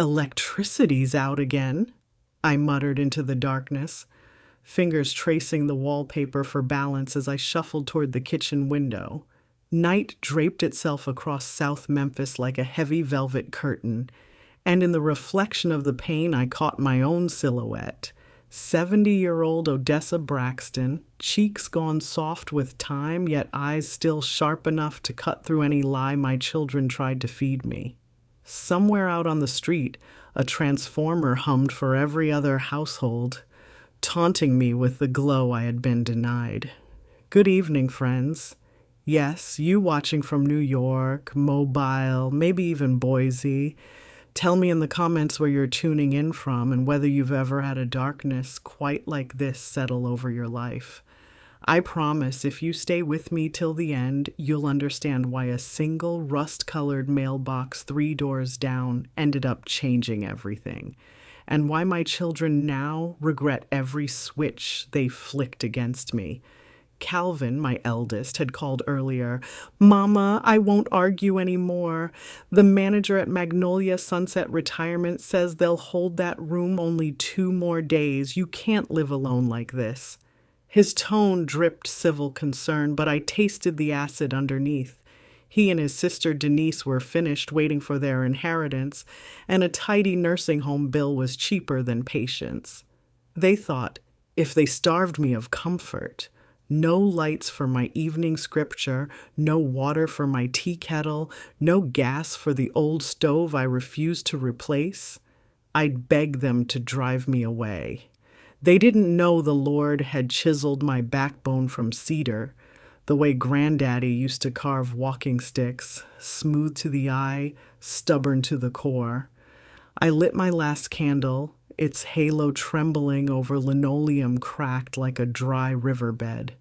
Electricity's out again, I muttered into the darkness, fingers tracing the wallpaper for balance as I shuffled toward the kitchen window. Night draped itself across South Memphis like a heavy velvet curtain, and in the reflection of the pane I caught my own silhouette. 70-year-old Odessa Braxton, cheeks gone soft with time, yet eyes still sharp enough to cut through any lie my children tried to feed me. Somewhere out on the street, a transformer hummed for every other household, taunting me with the glow I had been denied. Good evening, friends. Yes, you watching from New York, Mobile, maybe even Boise. Tell me in the comments where you're tuning in from and whether you've ever had a darkness quite like this settle over your life. I promise if you stay with me till the end, you'll understand why a single rust-colored mailbox 3 doors down ended up changing everything, and why my children now regret every switch they flicked against me. Calvin, my eldest, had called earlier. "Mama, I won't argue anymore. The manager at Magnolia Sunset Retirement says they'll hold that room only 2 more days. You can't live alone like this." His tone dripped civil concern, but I tasted the acid underneath. He and his sister Denise were finished waiting for their inheritance, and a tidy nursing home bill was cheaper than patience. They thought, if they starved me of comfort, no lights for my evening scripture, no water for my tea kettle, no gas for the old stove I refused to replace, I'd beg them to drive me away. They didn't know the Lord had chiseled my backbone from cedar, the way Granddaddy used to carve walking sticks, smooth to the eye, stubborn to the core. I lit my last candle, its halo trembling over linoleum cracked like a dry riverbed.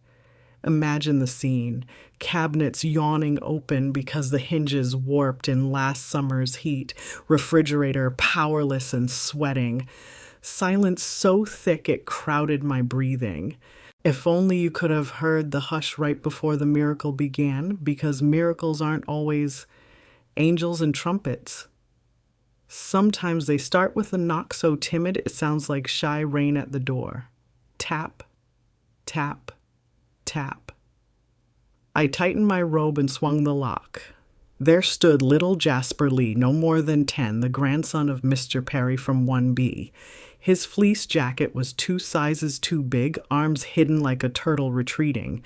Imagine the scene, cabinets yawning open because the hinges warped in last summer's heat, refrigerator powerless and sweating. Silence so thick it crowded my breathing. If only you could have heard the hush right before the miracle began, because miracles aren't always angels and trumpets. Sometimes they start with a knock so timid it sounds like shy rain at the door. Tap, tap, tap. I tightened my robe and swung the lock. There stood little Jasper Lee, no more than 10, the grandson of Mr. Perry from 1B. His fleece jacket was 2 sizes too big, arms hidden like a turtle retreating,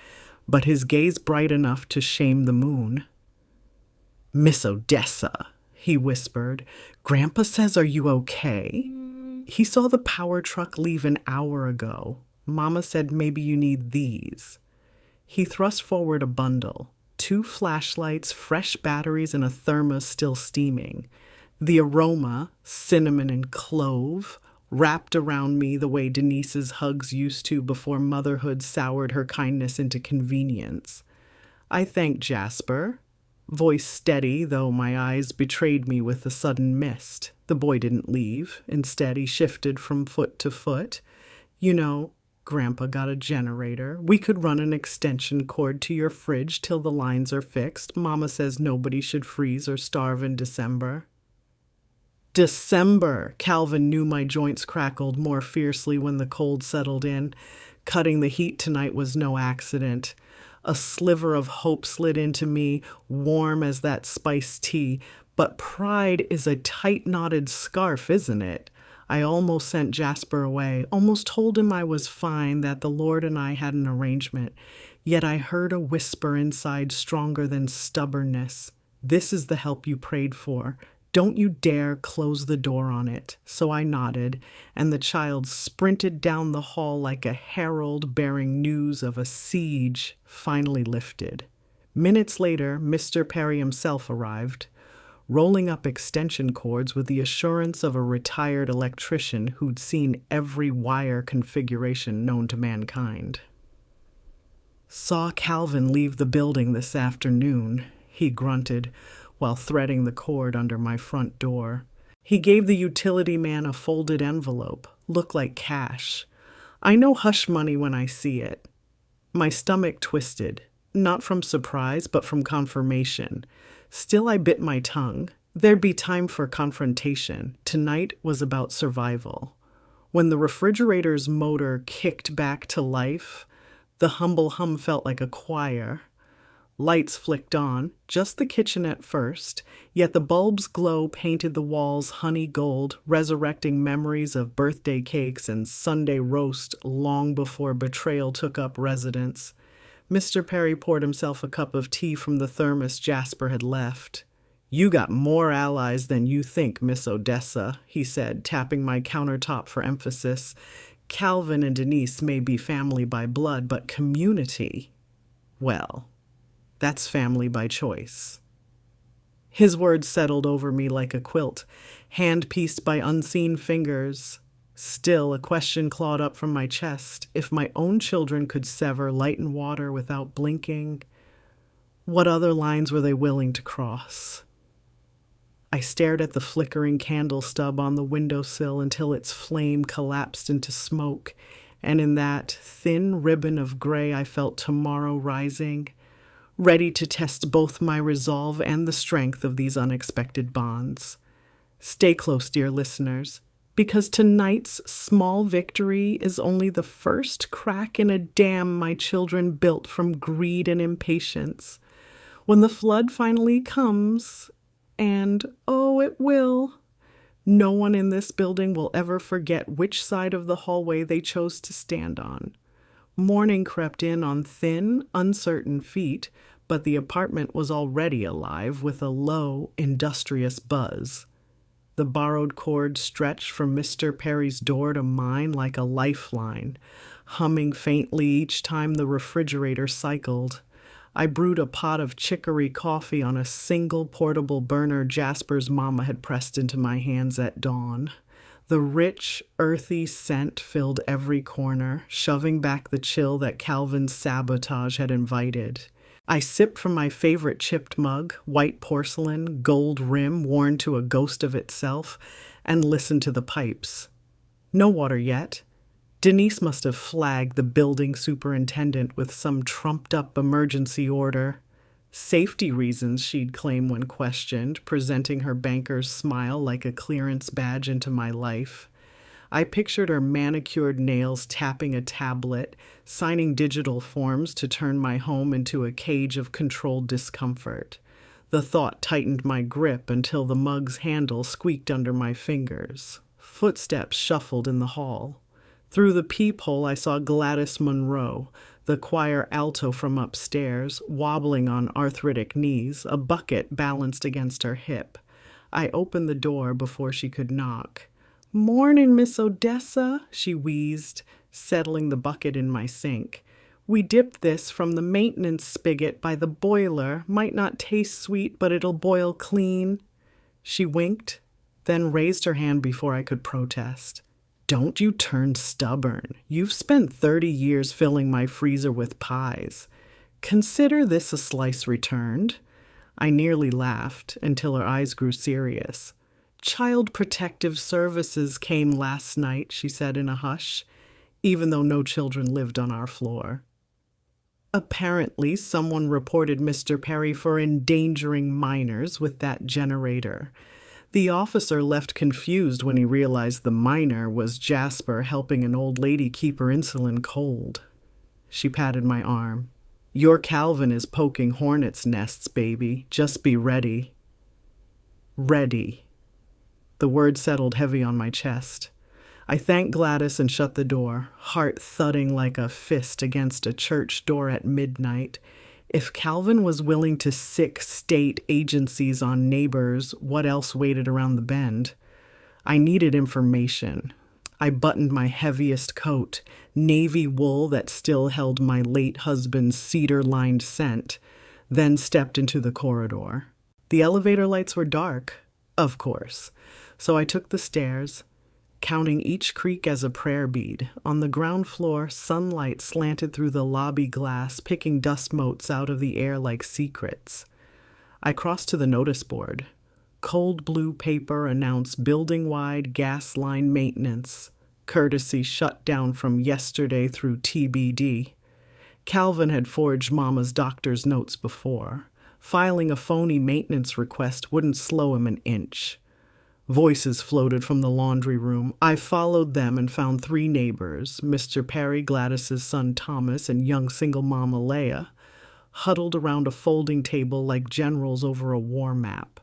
but his gaze bright enough to shame the moon. "Miss Odessa," he whispered, "Grandpa says, are you okay? He saw the power truck leave an hour ago. Mama said maybe you need these." He thrust forward a bundle, 2 flashlights, fresh batteries, and a thermos still steaming. The aroma, cinnamon and clove, wrapped around me the way Denise's hugs used to before motherhood soured her kindness into convenience. I thanked Jasper, voice steady, though my eyes betrayed me with a sudden mist. The boy didn't leave. Instead, he shifted from foot to foot. "You know, Grandpa got a generator. We could run an extension cord to your fridge till the lines are fixed. Mama says nobody should freeze or starve in December." December! Calvin knew my joints crackled more fiercely when the cold settled in. Cutting the heat tonight was no accident. A sliver of hope slid into me, warm as that spiced tea. But pride is a tight-knotted scarf, isn't it? I almost sent Jasper away, almost told him I was fine, that the Lord and I had an arrangement. Yet I heard a whisper inside stronger than stubbornness. "This is the help you prayed for. Don't you dare close the door on it." So I nodded, and the child sprinted down the hall like a herald bearing news of a siege finally lifted. Minutes later, Mr. Perry himself arrived, rolling up extension cords with the assurance of a retired electrician who'd seen every wire configuration known to mankind. "Saw Calvin leave the building this afternoon," he grunted, while threading the cord under my front door. He gave the utility man a folded envelope, looked like cash. I know hush money when I see it. My stomach twisted, not from surprise, but from confirmation. Still I bit my tongue. There'd be time for confrontation. Tonight was about survival. When the refrigerator's motor kicked back to life, the humble hum felt like a choir. Lights flicked on, just the kitchen at first, yet the bulb's glow painted the walls honey gold, resurrecting memories of birthday cakes and Sunday roast long before betrayal took up residence. Mr. Perry poured himself a cup of tea from the thermos Jasper had left. "You got more allies than you think, Miss Odessa," he said, tapping my countertop for emphasis. "Calvin and Denise may be family by blood, but community, well, that's family by choice." His words settled over me like a quilt, hand-pieced by unseen fingers. Still, a question clawed up from my chest. If my own children could sever light and water without blinking, what other lines were they willing to cross? I stared at the flickering candle stub on the windowsill until its flame collapsed into smoke, and in that thin ribbon of gray I felt tomorrow rising, ready to test both my resolve and the strength of these unexpected bonds. Stay close, dear listeners, because tonight's small victory is only the first crack in a dam my children built from greed and impatience. When the flood finally comes, and oh, it will, no one in this building will ever forget which side of the hallway they chose to stand on. Morning crept in on thin, uncertain feet, but the apartment was already alive with a low, industrious buzz. The borrowed cord stretched from Mr. Perry's door to mine like a lifeline, humming faintly each time the refrigerator cycled. I brewed a pot of chicory coffee on a single portable burner Jasper's mama had pressed into my hands at dawn. The rich, earthy scent filled every corner, shoving back the chill that Calvin's sabotage had invited. I sipped from my favorite chipped mug, white porcelain, gold rim worn to a ghost of itself, and listened to the pipes. No water yet. Denise must have flagged the building superintendent with some trumped-up emergency order. Safety reasons, she'd claim when questioned, presenting her banker's smile like a clearance badge into my life. I pictured her manicured nails tapping a tablet, signing digital forms to turn my home into a cage of controlled discomfort. The thought tightened my grip until the mug's handle squeaked under my fingers. Footsteps shuffled in the hall. Through the peephole, I saw Gladys Monroe, the choir alto from upstairs, wobbling on arthritic knees, a bucket balanced against her hip. I opened the door before she could knock. "Morning, Miss Odessa," she wheezed, settling the bucket in my sink. "We dipped this from the maintenance spigot by the boiler. Might not taste sweet, but it'll boil clean." She winked, then raised her hand before I could protest. "Don't you turn stubborn. You've spent 30 years filling my freezer with pies. Consider this a slice returned." I nearly laughed until her eyes grew serious. "Child Protective Services came last night," she said in a hush, even though no children lived on our floor. "Apparently, someone reported Mr. Perry for endangering minors with that generator. The officer left confused when he realized the minor was Jasper helping an old lady keep her insulin cold." She patted my arm. "Your Calvin is poking hornets' nests, baby. Just be ready." Ready. The word settled heavy on my chest. I thanked Gladys and shut the door, heart thudding like a fist against a church door at midnight. If Calvin was willing to sick state agencies on neighbors, what else waited around the bend? I needed information. I buttoned my heaviest coat, navy wool that still held my late husband's cedar-lined scent, then stepped into the corridor. The elevator lights were dark, of course, so I took the stairs, counting each creak as a prayer bead. On the ground floor, sunlight slanted through the lobby glass, picking dust motes out of the air like secrets. I crossed to the notice board. Cold blue paper announced building-wide gas line maintenance, courtesy shut down from yesterday through TBD. Calvin had forged Mama's doctor's notes before. Filing a phony maintenance request wouldn't slow him an inch. Voices floated from the laundry room. I followed them and found 3 neighbors, Mr. Perry, Gladys's son Thomas, and young single mom Alea, huddled around a folding table like generals over a war map.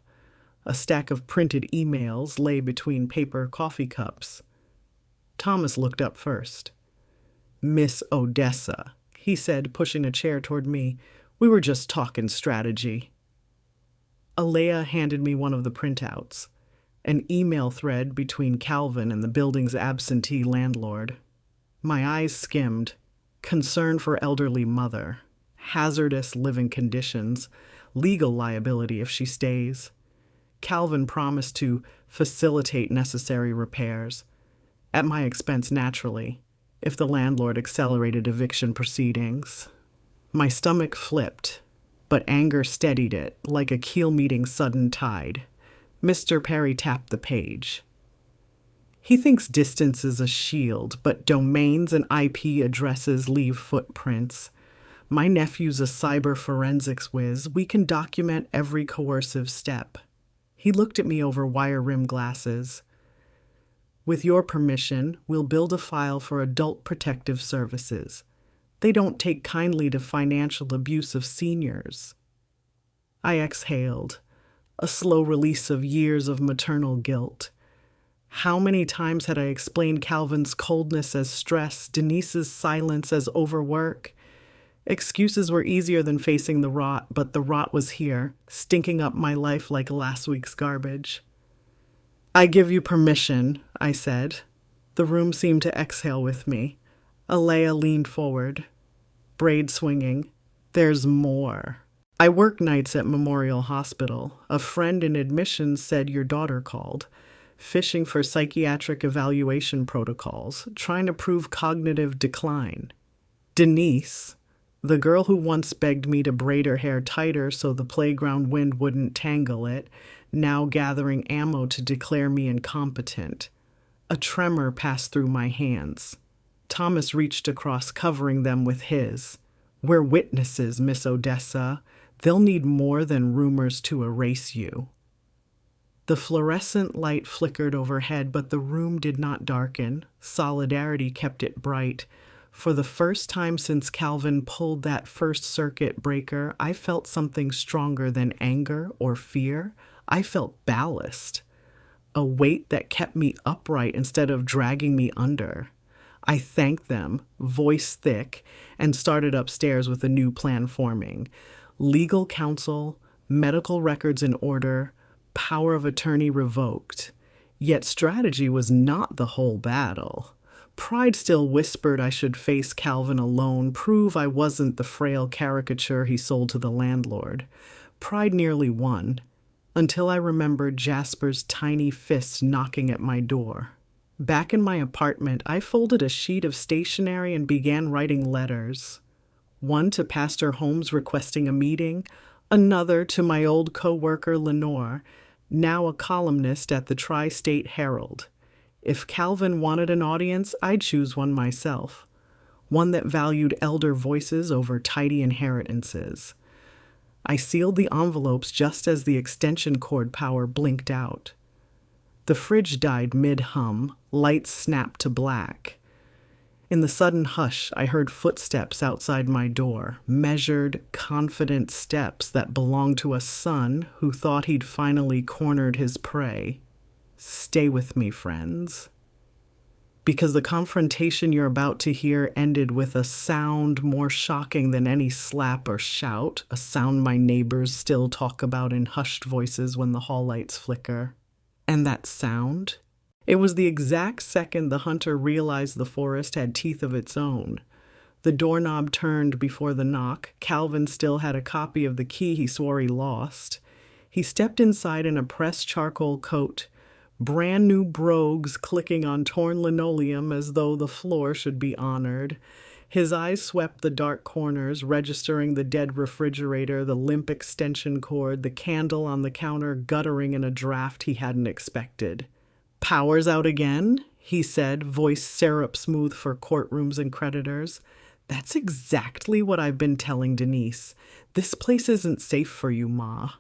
A stack of printed emails lay between paper coffee cups. Thomas looked up first. "Miss Odessa," he said, pushing a chair toward me. "We were just talking strategy." Alea handed me one of the printouts. An email thread between Calvin and the building's absentee landlord. My eyes skimmed. Concern for elderly mother. Hazardous living conditions. Legal liability if she stays. Calvin promised to facilitate necessary repairs. At my expense, naturally, if the landlord accelerated eviction proceedings. My stomach flipped, but anger steadied it like a keel-meeting sudden tide. Mr. Perry tapped the page. "He thinks distance is a shield, but domains and IP addresses leave footprints. My nephew's a cyber forensics whiz. We can document every coercive step." He looked at me over wire-rimmed glasses. "With your permission, we'll build a file for Adult Protective Services. They don't take kindly to financial abuse of seniors." I exhaled. A slow release of years of maternal guilt. How many times had I explained Calvin's coldness as stress, Denise's silence as overwork? Excuses were easier than facing the rot, but the rot was here, stinking up my life like last week's garbage. "I give you permission," I said. The room seemed to exhale with me. Alea leaned forward, braid swinging. "There's more. I work nights at Memorial Hospital. A friend in admissions said your daughter called, fishing for psychiatric evaluation protocols, trying to prove cognitive decline. Denise, the girl who once begged me to braid her hair tighter so the playground wind wouldn't tangle it, now gathering ammo to declare me incompetent." A tremor passed through my hands. Thomas reached across, covering them with his. "We're witnesses, Miss Odessa. They'll need more than rumors to erase you." The fluorescent light flickered overhead, but the room did not darken. Solidarity kept it bright. For the first time since Calvin pulled that first circuit breaker, I felt something stronger than anger or fear. I felt ballast. A weight that kept me upright instead of dragging me under. I thanked them, voice thick, and started upstairs with a new plan forming. Legal counsel, medical records in order, power of attorney revoked. Yet strategy was not the whole battle. Pride still whispered I should face Calvin alone, prove I wasn't the frail caricature he sold to the landlord. Pride nearly won, until I remembered Jasper's tiny fist knocking at my door. Back in my apartment, I folded a sheet of stationery and began writing letters. One to Pastor Holmes requesting a meeting, another to my old co-worker Lenore, now a columnist at the Tri-State Herald. If Calvin wanted an audience, I'd choose one myself, one that valued elder voices over tidy inheritances. I sealed the envelopes just as the extension cord power blinked out. The fridge died mid-hum, lights snapped to black. In the sudden hush, I heard footsteps outside my door, measured, confident steps that belonged to a son who thought he'd finally cornered his prey. Stay with me, friends. Because the confrontation you're about to hear ended with a sound more shocking than any slap or shout, a sound my neighbors still talk about in hushed voices when the hall lights flicker. And that sound? It was the exact second the hunter realized the forest had teeth of its own. The doorknob turned before the knock. Calvin still had a copy of the key he swore he lost. He stepped inside in a pressed charcoal coat, brand new brogues clicking on torn linoleum as though the floor should be honored. His eyes swept the dark corners, registering the dead refrigerator, the limp extension cord, the candle on the counter guttering in a draft he hadn't expected. "Power's out again?" he said, voice syrup smooth for courtrooms and creditors. That's exactly what I've been telling Denise. This place isn't safe for you, Ma.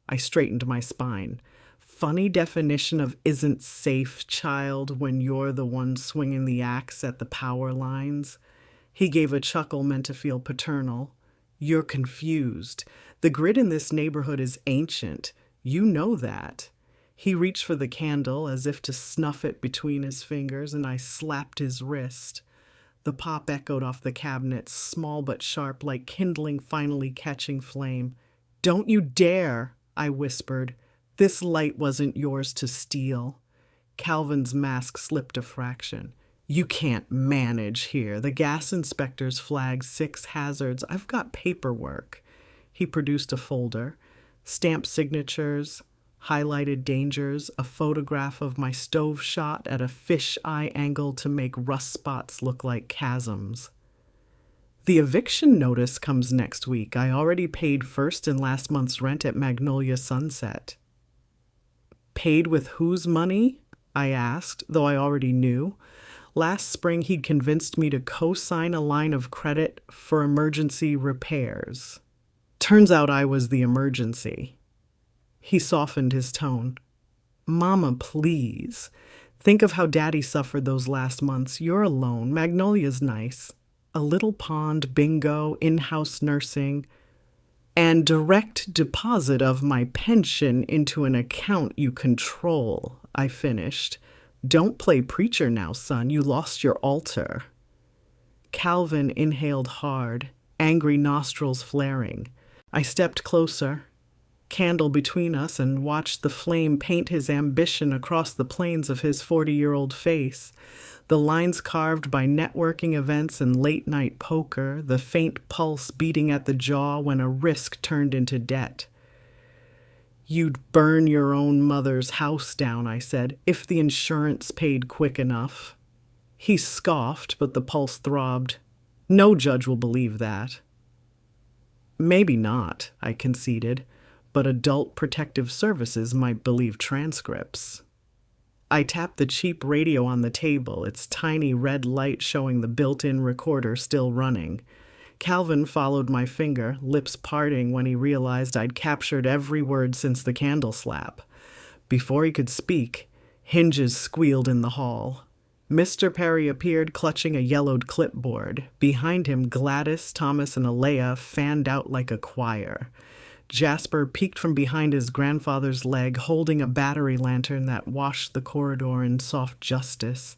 I straightened my spine. Funny definition of isn't safe, child, when you're the one swinging the axe at the power lines. He gave a chuckle meant to feel paternal. You're confused. The grid in this neighborhood is ancient. You know that. He reached for the candle as if to snuff it between his fingers, and I slapped his wrist. The pop echoed off the cabinet, small but sharp, like kindling finally catching flame. Don't you dare, I whispered. This light wasn't yours to steal. Calvin's mask slipped a fraction. You can't manage here. The gas inspectors flagged 6 hazards. I've got paperwork. He produced a folder. Stamped signatures, highlighted dangers, a photograph of my stove shot at a fish-eye angle to make rust spots look like chasms. The eviction notice comes next week. I already paid first and last month's rent at Magnolia Sunset. Paid with whose money? I asked, though I already knew. Last spring, he'd convinced me to co-sign a line of credit for emergency repairs. Turns out I was the emergency. He softened his tone. Mama, please. Think of how Daddy suffered those last months. You're alone. Magnolia's nice. A little pond, bingo, in-house nursing, and direct deposit of my pension into an account you control, I finished. Don't play preacher now, son. You lost your altar. Calvin inhaled hard, angry nostrils flaring. I stepped closer, candle between us, and watched the flame paint his ambition across the planes of his 40-year-old face. The lines carved by networking events and late-night poker, the faint pulse beating at the jaw when a risk turned into debt. You'd burn your own mother's house down, I said, if the insurance paid quick enough. He scoffed, but the pulse throbbed. No judge will believe that. Maybe not, I conceded, but Adult Protective Services might believe transcripts. I tapped the cheap radio on the table, its tiny red light showing the built-in recorder still running. Calvin followed my finger, lips parting when he realized I'd captured every word since the candle slap. Before he could speak, hinges squealed in the hall. Mr. Perry appeared clutching a yellowed clipboard. Behind him, Gladys, Thomas, and Alea fanned out like a choir. Jasper peeked from behind his grandfather's leg, holding a battery lantern that washed the corridor in soft justice.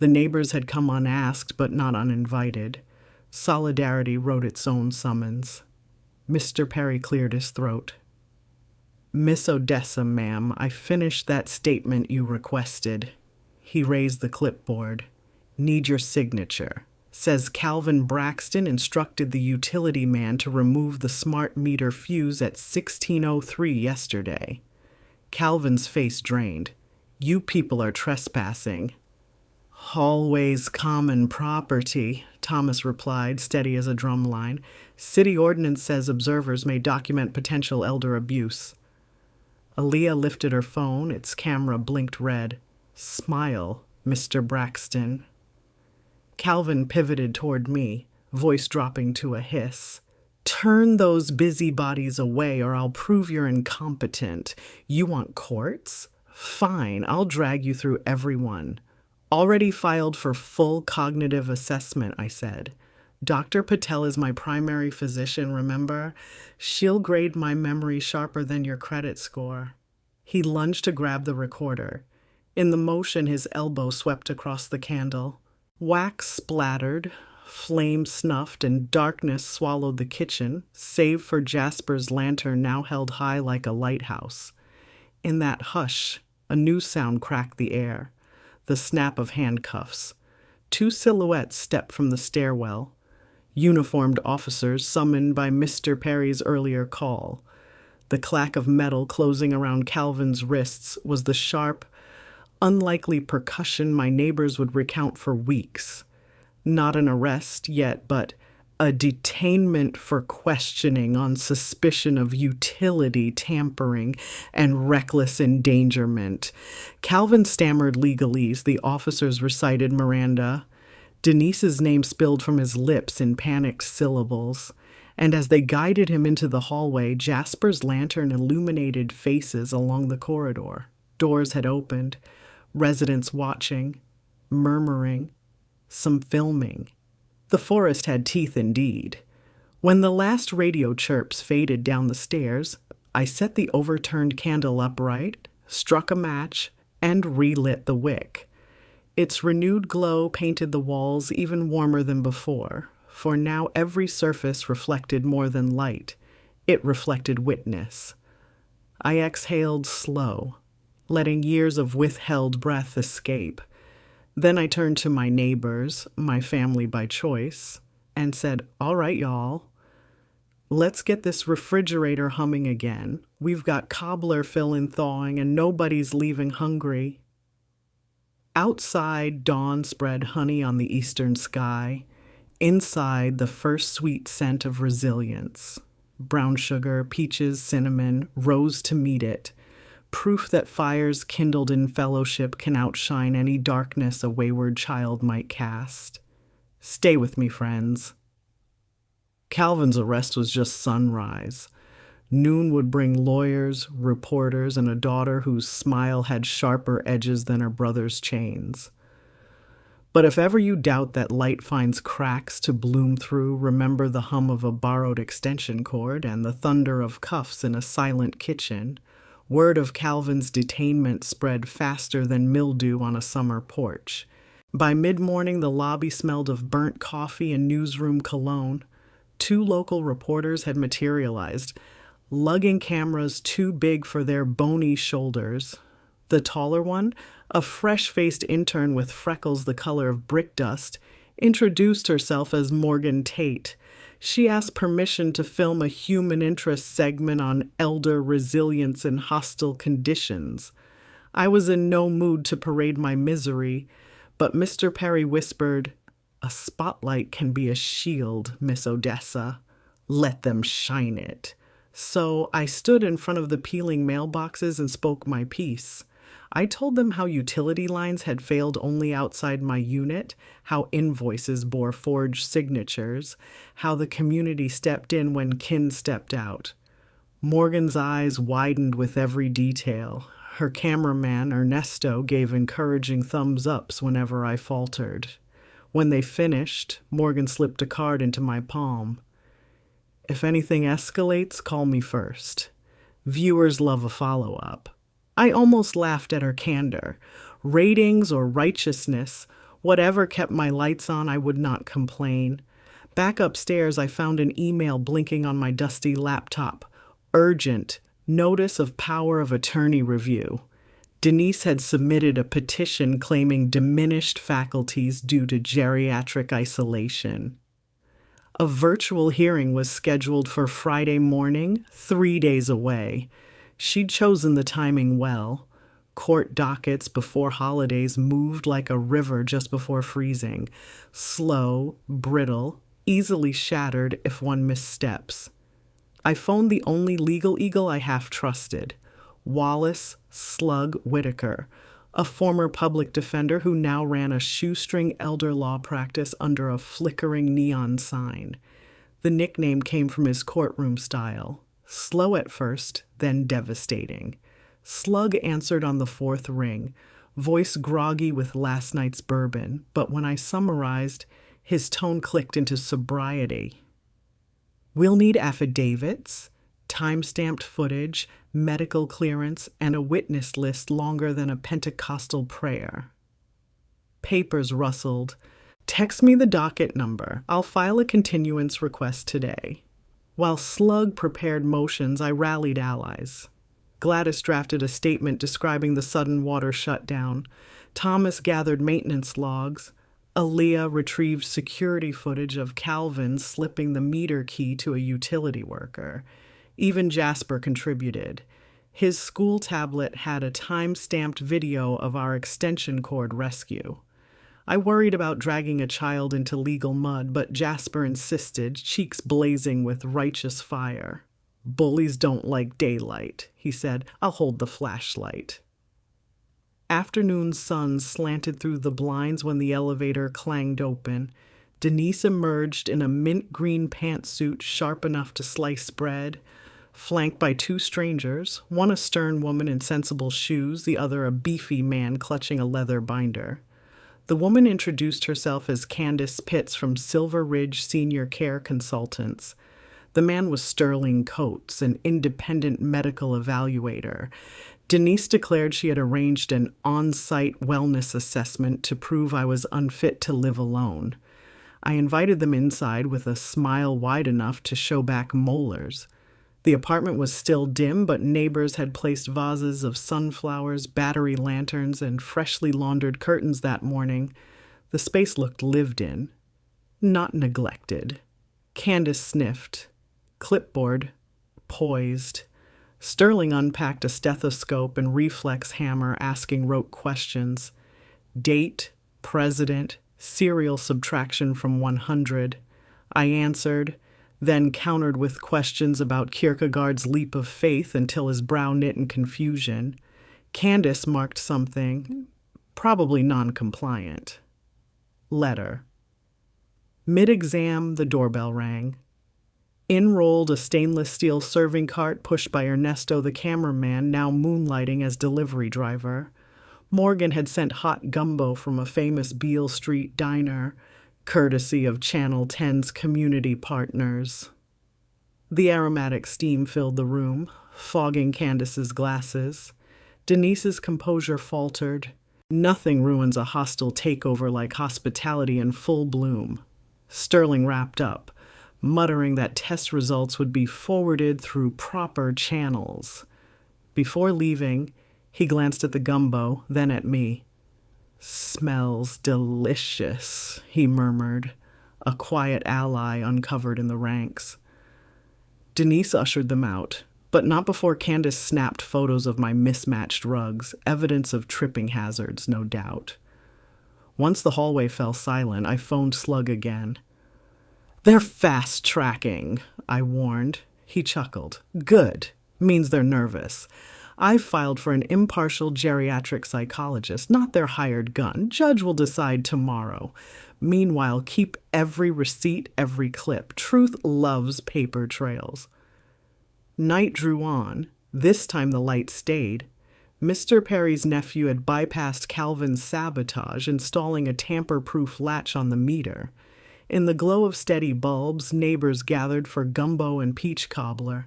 The neighbors had come unasked, but not uninvited. Solidarity wrote its own summons. Mr. Perry cleared his throat. Miss Odessa, ma'am, I finished that statement you requested. He raised the clipboard. Need your signature. Says Calvin Braxton instructed the utility man to remove the smart meter fuse at 16:03 yesterday. Calvin's face drained. You people are trespassing. Hallways common property, Thomas replied, steady as a drumline. City ordinance says observers may document potential elder abuse. Aaliyah lifted her phone. Its camera blinked red. Smile, Mr. Braxton. Calvin pivoted toward me, voice dropping to a hiss. Turn those busybodies away or I'll prove you're incompetent. You want courts? Fine, I'll drag you through everyone. Already filed for full cognitive assessment, I said. Dr. Patel is my primary physician, remember? She'll grade my memory sharper than your credit score. He lunged to grab the recorder. In the motion, his elbow swept across the candle. Wax splattered, flame snuffed, and darkness swallowed the kitchen, save for Jasper's lantern now held high like a lighthouse. In that hush, a new sound cracked the air, the snap of handcuffs. 2 silhouettes stepped from the stairwell, uniformed officers summoned by Mr. Perry's earlier call. The clack of metal closing around Calvin's wrists was the sharp, unlikely percussion my neighbors would recount for weeks. Not an arrest yet, but a detainment for questioning on suspicion of utility tampering and reckless endangerment. Calvin stammered legalese. The officers recited Miranda. Denise's name spilled from his lips in panicked syllables, and as they guided him into the hallway, Jasper's lantern illuminated faces along the corridor. Doors had opened, residents watching, murmuring, some filming. The forest had teeth indeed. When the last radio chirps faded down the stairs, I set the overturned candle upright, struck a match, and relit the wick. Its renewed glow painted the walls even warmer than before, for now every surface reflected more than light. It reflected witness. I exhaled slow, letting years of withheld breath escape. Then I turned to my neighbors, my family by choice, and said, "All right, y'all. Let's get this refrigerator humming again. We've got cobbler filling thawing, and nobody's leaving hungry." Outside, dawn spread honey on the eastern sky. Inside, the first sweet scent of resilience. Brown sugar, peaches, cinnamon, rose to meet it. Proof that fires kindled in fellowship can outshine any darkness a wayward child might cast. Stay with me, friends. Calvin's arrest was just sunrise. Noon would bring lawyers, reporters, and a daughter whose smile had sharper edges than her brother's chains. But if ever you doubt that light finds cracks to bloom through, remember the hum of a borrowed extension cord and the thunder of cuffs in a silent kitchen. Word of Calvin's detainment spread faster than mildew on a summer porch. By mid-morning, the lobby smelled of burnt coffee and newsroom cologne. 2 local reporters had materialized, lugging cameras too big for their bony shoulders. The taller one, a fresh-faced intern with freckles the color of brick dust, introduced herself as Morgan Tate. She asked permission to film a human interest segment on elder resilience in hostile conditions. I was in no mood to parade my misery, but Mr. Perry whispered, "A spotlight can be a shield, Miss Odessa. Let them shine it." So I stood in front of the peeling mailboxes and spoke my piece. I told them how utility lines had failed only outside my unit, how invoices bore forged signatures, how the community stepped in when kin stepped out. Morgan's eyes widened with every detail. Her cameraman, Ernesto, gave encouraging thumbs-ups whenever I faltered. When they finished, Morgan slipped a card into my palm. "If anything escalates, call me first. Viewers love a follow-up." I almost laughed at her candor. Ratings or righteousness, whatever kept my lights on, I would not complain. Back upstairs, I found an email blinking on my dusty laptop. Urgent. Notice of power of attorney review. Denise had submitted a petition claiming diminished faculties due to geriatric isolation. A virtual hearing was scheduled for Friday morning, 3 days away. She'd chosen the timing well. Court dockets before holidays moved like a river just before freezing. Slow, brittle, easily shattered if one missteps. I phoned the only legal eagle I half trusted, Wallace Slug Whitaker, a former public defender who now ran a shoestring elder law practice under a flickering neon sign. The nickname came from his courtroom style. Slow at first, then devastating. Slug answered on the 4th ring, voice groggy with last night's bourbon, but when I summarized, his tone clicked into sobriety. "We'll need affidavits, time-stamped footage, medical clearance, and a witness list longer than a Pentecostal prayer." Papers rustled. "Text me the docket number. I'll file a continuance request today." While Slug prepared motions, I rallied allies. Gladys drafted a statement describing the sudden water shutdown. Thomas gathered maintenance logs. Aaliyah retrieved security footage of Calvin slipping the meter key to a utility worker. Even Jasper contributed. His school tablet had a time-stamped video of our extension cord rescue. I worried about dragging a child into legal mud, but Jasper insisted, cheeks blazing with righteous fire. "Bullies don't like daylight," he said. "I'll hold the flashlight." Afternoon sun slanted through the blinds when the elevator clanged open. Denise emerged in a mint green pantsuit sharp enough to slice bread, flanked by two strangers, one a stern woman in sensible shoes, the other a beefy man clutching a leather binder. The woman introduced herself as Candace Pitts from Silver Ridge Senior Care Consultants. The man was Sterling Coates, an independent medical evaluator. Denise declared she had arranged an on-site wellness assessment to prove I was unfit to live alone. I invited them inside with a smile wide enough to show back molars. The apartment was still dim, but neighbors had placed vases of sunflowers, battery lanterns, and freshly laundered curtains that morning. The space looked lived in, not neglected. Candace sniffed. Clipboard, poised. Sterling unpacked a stethoscope and reflex hammer, asking rote questions. Date, president, serial subtraction from 100. I answered, then countered with questions about Kierkegaard's leap of faith until his brow knit in confusion. Candace marked something, probably non-compliant. Letter. Mid-exam, the doorbell rang. In rolled a stainless steel serving cart pushed by Ernesto the cameraman, now moonlighting as delivery driver. Morgan had sent hot gumbo from a famous Beale Street diner, courtesy of Channel 10's community partners. The aromatic steam filled the room, fogging Candace's glasses. Denise's composure faltered. Nothing ruins a hostile takeover like hospitality in full bloom. Sterling wrapped up, muttering that test results would be forwarded through proper channels. Before leaving, he glanced at the gumbo, then at me. "Smells delicious," he murmured, a quiet ally uncovered in the ranks. Denise ushered them out, but not before Candace snapped photos of my mismatched rugs, evidence of tripping hazards, no doubt. Once the hallway fell silent, I phoned Slug again. "They're fast-tracking," I warned. He chuckled. "Good. Means they're nervous. I've filed for an impartial geriatric psychologist, not their hired gun. Judge will decide tomorrow. Meanwhile, keep every receipt, every clip. Truth loves paper trails." Night drew on. This time the light stayed. Mr. Perry's nephew had bypassed Calvin's sabotage, installing a tamper-proof latch on the meter. In the glow of steady bulbs, neighbors gathered for gumbo and peach cobbler.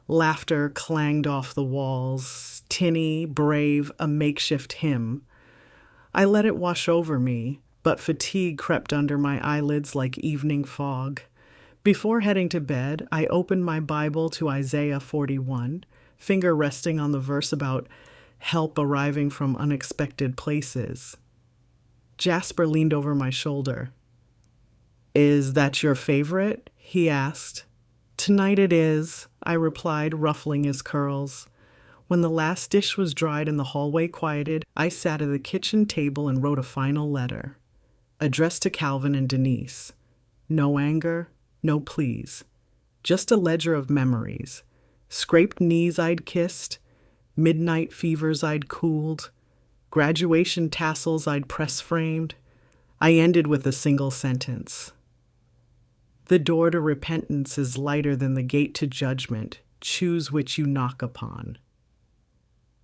Laughter clanged off the walls, tinny, brave, a makeshift hymn. I let it wash over me, but fatigue crept under my eyelids like evening fog. Before heading to bed, I opened my Bible to Isaiah 41, finger resting on the verse about help arriving from unexpected places. Jasper leaned over my shoulder. "Is that your favorite?" he asked. "Tonight it is," I replied, ruffling his curls. When the last dish was dried and the hallway quieted, I sat at the kitchen table and wrote a final letter, addressed to Calvin and Denise. No anger, no pleas. Just a ledger of memories. Scraped knees I'd kissed, midnight fevers I'd cooled, graduation tassels I'd press-framed. I ended with a single sentence. The door to repentance is lighter than the gate to judgment. Choose which you knock upon.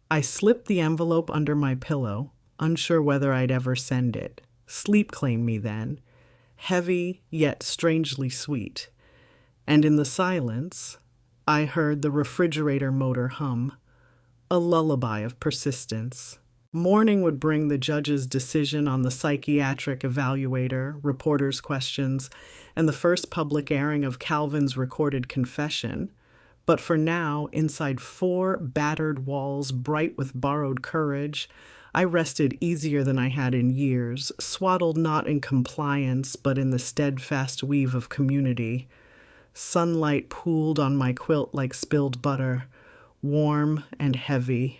I slipped the envelope under my pillow, unsure whether I'd ever send it. Sleep claimed me then, heavy yet strangely sweet. And in the silence, I heard the refrigerator motor hum, a lullaby of persistence. Morning would bring the judge's decision on the psychiatric evaluator, reporters' questions, and the first public airing of Calvin's recorded confession. But for now, inside 4 battered walls bright with borrowed courage, I rested easier than I had in years, swaddled not in compliance, but in the steadfast weave of community. Sunlight pooled on my quilt like spilled butter, warm and heavy.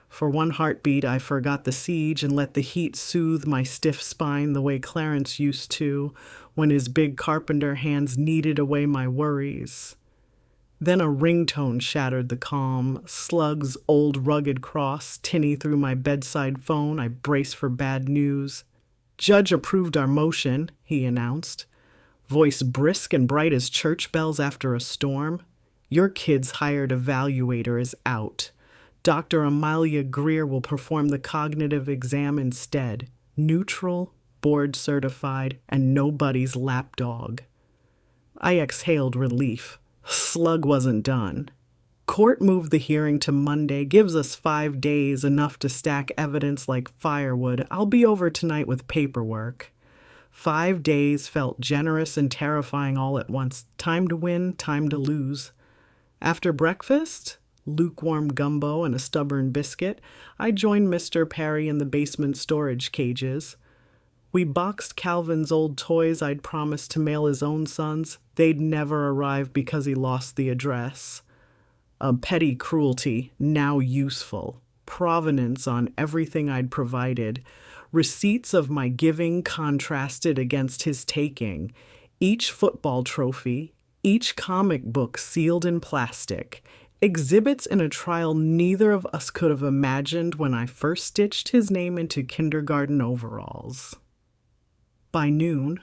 For one heartbeat, I forgot the siege and let the heat soothe my stiff spine the way Clarence used to when his big carpenter hands kneaded away my worries. Then a ringtone shattered the calm. Slug's old rugged cross tinny through my bedside phone. I braced for bad news. Judge approved our motion, he announced. Voice brisk and bright as church bells after a storm. Your kid's hired evaluator is out. Dr. Amalia Greer will perform the cognitive exam instead. Neutral, board certified, and nobody's lapdog. I exhaled relief. Slug wasn't done. Court moved the hearing to Monday, gives us 5 days, enough to stack evidence like firewood. I'll be over tonight with paperwork. 5 days felt generous and terrifying all at once. Time to win, time to lose. After breakfast, lukewarm gumbo and a stubborn biscuit, I joined Mr. Perry in the basement storage cages. We boxed Calvin's old toys I'd promised to mail his own sons. They'd never arrive because he lost the address. A petty cruelty, now useful. Provenance on everything I'd provided. Receipts of my giving contrasted against his taking. Each football trophy, each comic book sealed in plastic. Exhibits in a trial neither of us could have imagined when I first stitched his name into kindergarten overalls. By noon,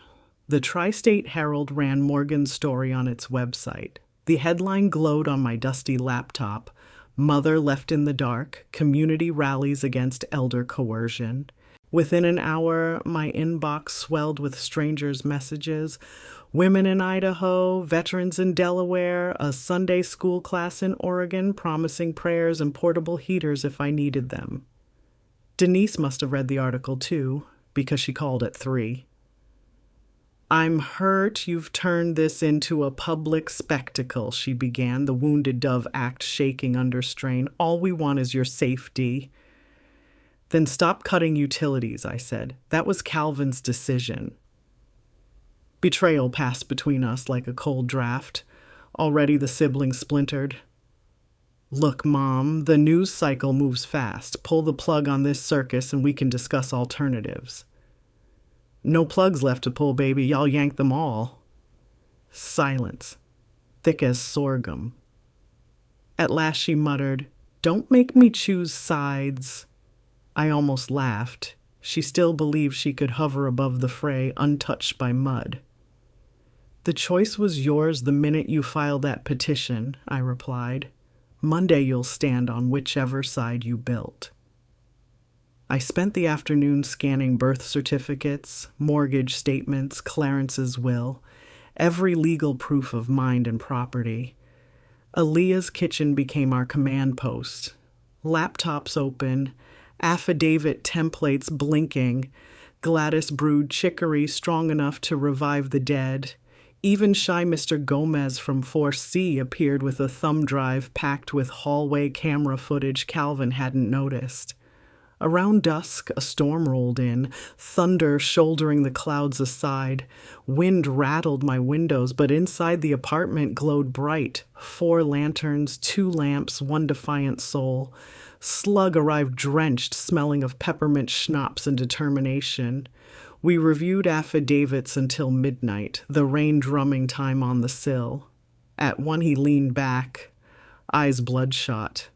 the Tri-State Herald ran Morgan's story on its website. The headline glowed on my dusty laptop. Mother left in the dark. Community rallies against elder coercion. Within an hour, my inbox swelled with strangers' messages. Women in Idaho, veterans in Delaware, a Sunday school class in Oregon promising prayers and portable heaters if I needed them. Denise must have read the article too, because she called at 3. I'm hurt you've turned this into a public spectacle, she began, the wounded dove act shaking under strain. All we want is your safety. Then stop cutting utilities, I said. That was Calvin's decision. Betrayal passed between us like a cold draft. Already the siblings splintered. Look, Mom, the news cycle moves fast. Pull the plug on this circus and we can discuss alternatives. No plugs left to pull, baby. Y'all yanked them all. Silence, thick as sorghum. At last she muttered, Don't make me choose sides. I almost laughed. She still believed she could hover above the fray, untouched by mud. The choice was yours the minute you filed that petition, I replied. Monday you'll stand on whichever side you built. I spent the afternoon scanning birth certificates, mortgage statements, Clarence's will, every legal proof of mind and property. Aaliyah's kitchen became our command post. Laptops open, affidavit templates blinking. Gladys brewed chicory strong enough to revive the dead. Even shy Mr. Gomez from 4C appeared with a thumb drive packed with hallway camera footage Calvin hadn't noticed. Around dusk, a storm rolled in, thunder shouldering the clouds aside. Wind rattled my windows, but inside the apartment glowed bright. 4 lanterns, 2 lamps, 1 defiant soul. Slug arrived drenched, smelling of peppermint schnapps and determination. We reviewed affidavits until midnight, the rain drumming time on the sill. At 1 he leaned back, eyes bloodshot.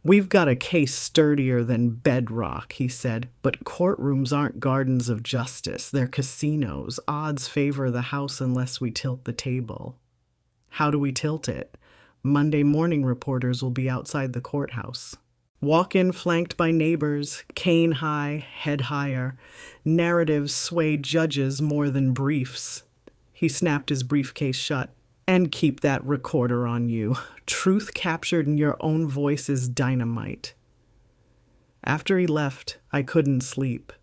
We've got a case sturdier than bedrock, he said, but courtrooms aren't gardens of justice. They're casinos. Odds favor the house unless we tilt the table. How do we tilt it? Monday morning reporters will be outside the courthouse. Walk-in flanked by neighbors, cane high, head higher. Narratives sway judges more than briefs. He snapped his briefcase shut. And keep that recorder on you. Truth captured in your own voice is dynamite. After he left, I couldn't sleep.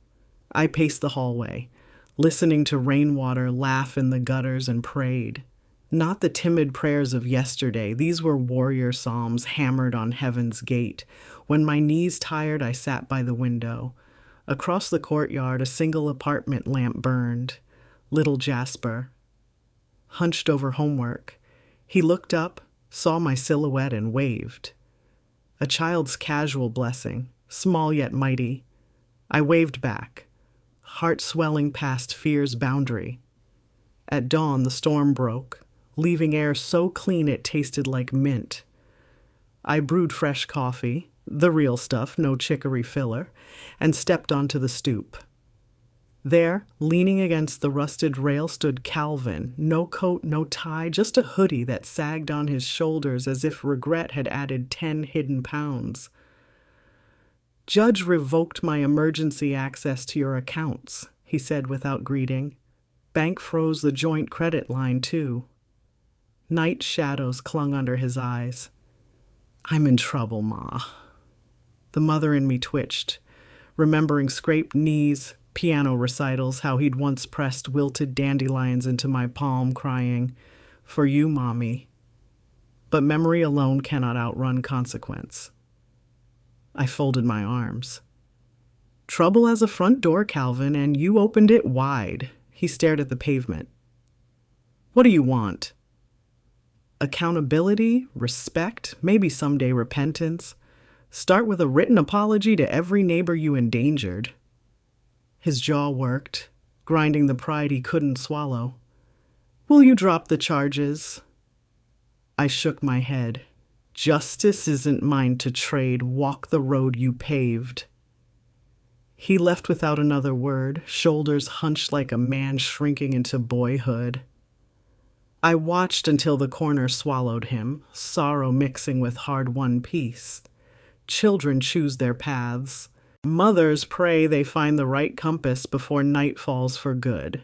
I paced the hallway, listening to rainwater laugh in the gutters, and prayed. Not the timid prayers of yesterday. These were warrior psalms hammered on heaven's gate. When my knees tired, I sat by the window. Across the courtyard, a single apartment lamp burned. Little Jasper, hunched over homework. He looked up, saw my silhouette, and waved. A child's casual blessing, small yet mighty. I waved back, heart swelling past fear's boundary. At dawn, the storm broke. leaving air so clean it tasted like mint. I brewed fresh coffee, the real stuff, no chicory filler, and stepped onto the stoop. There, leaning against the rusted rail, stood Calvin, no coat, no tie, just a hoodie that sagged on his shoulders as if regret had added 10 hidden pounds. "Judge revoked my emergency access to your accounts," he said without greeting. "Bank froze the joint credit line, too." Night shadows clung under his eyes. "I'm in trouble, Ma." The mother in me twitched, remembering scraped knees, piano recitals, how he'd once pressed wilted dandelions into my palm, crying, "For you, Mommy." But memory alone cannot outrun consequence. I folded my arms. "Trouble has a front door, Calvin, and you opened it wide." He stared at the pavement. "What do you want?" "Accountability, respect, maybe someday repentance. Start with a written apology to every neighbor you endangered." His jaw worked, grinding the pride he couldn't swallow. "Will you drop the charges?" I shook my head. "Justice isn't mine to trade. Walk the road you paved." He left without another word, shoulders hunched like a man shrinking into boyhood. I watched until the corner swallowed him, sorrow mixing with hard-won peace. Children choose their paths. Mothers pray they find the right compass before night falls for good.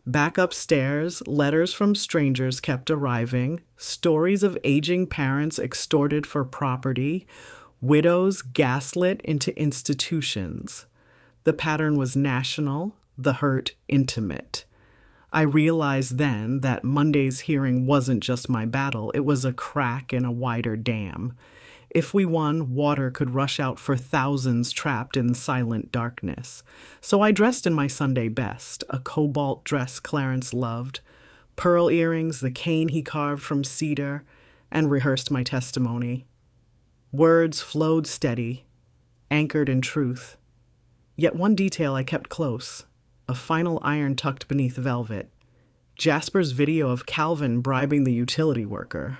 Back upstairs, letters from strangers kept arriving, stories of aging parents extorted for property, widows gaslit into institutions. The pattern was national, the hurt intimate. I realized then that Monday's hearing wasn't just my battle, it was a crack in a wider dam. If we won, water could rush out for thousands trapped in silent darkness. So I dressed in my Sunday best, a cobalt dress Clarence loved, pearl earrings, the cane he carved from cedar, and rehearsed my testimony. Words flowed steady, anchored in truth. Yet one detail I kept close, a final iron tucked beneath velvet. Jasper's video of Calvin bribing the utility worker.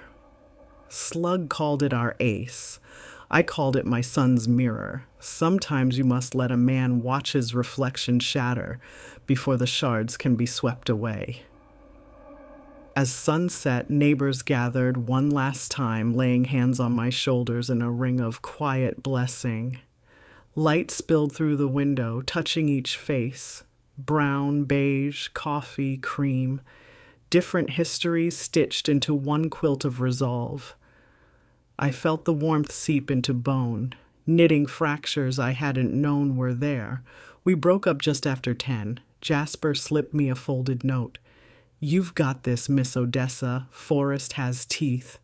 Slug called it our ace. I called it my son's mirror. Sometimes you must let a man watch his reflection shatter before the shards can be swept away. As sunset, neighbors gathered one last time, laying hands on my shoulders in a ring of quiet blessing. Light spilled through the window, touching each face. Brown, beige, coffee, cream. Different histories stitched into one quilt of resolve. I felt the warmth seep into bone, knitting fractures I hadn't known were there. We broke up just after 10. Jasper slipped me a folded note. "You've got this, Miss Odessa. Forest has teeth."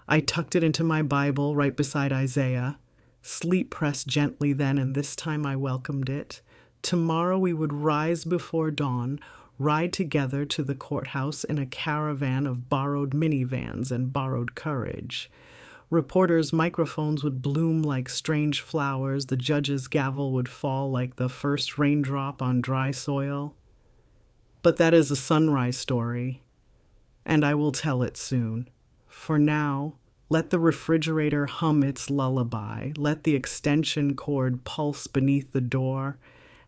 I tucked it into my Bible right beside Isaiah. Sleep pressed gently then, and this time I welcomed it. Tomorrow we would rise before dawn, ride together to the courthouse in a caravan of borrowed minivans and borrowed courage. Reporters' microphones would bloom like strange flowers. The judge's gavel would fall like the first raindrop on dry soil. But that is a sunrise story, and I will tell it soon. For now, let the refrigerator hum its lullaby. Let the extension cord pulse beneath the door,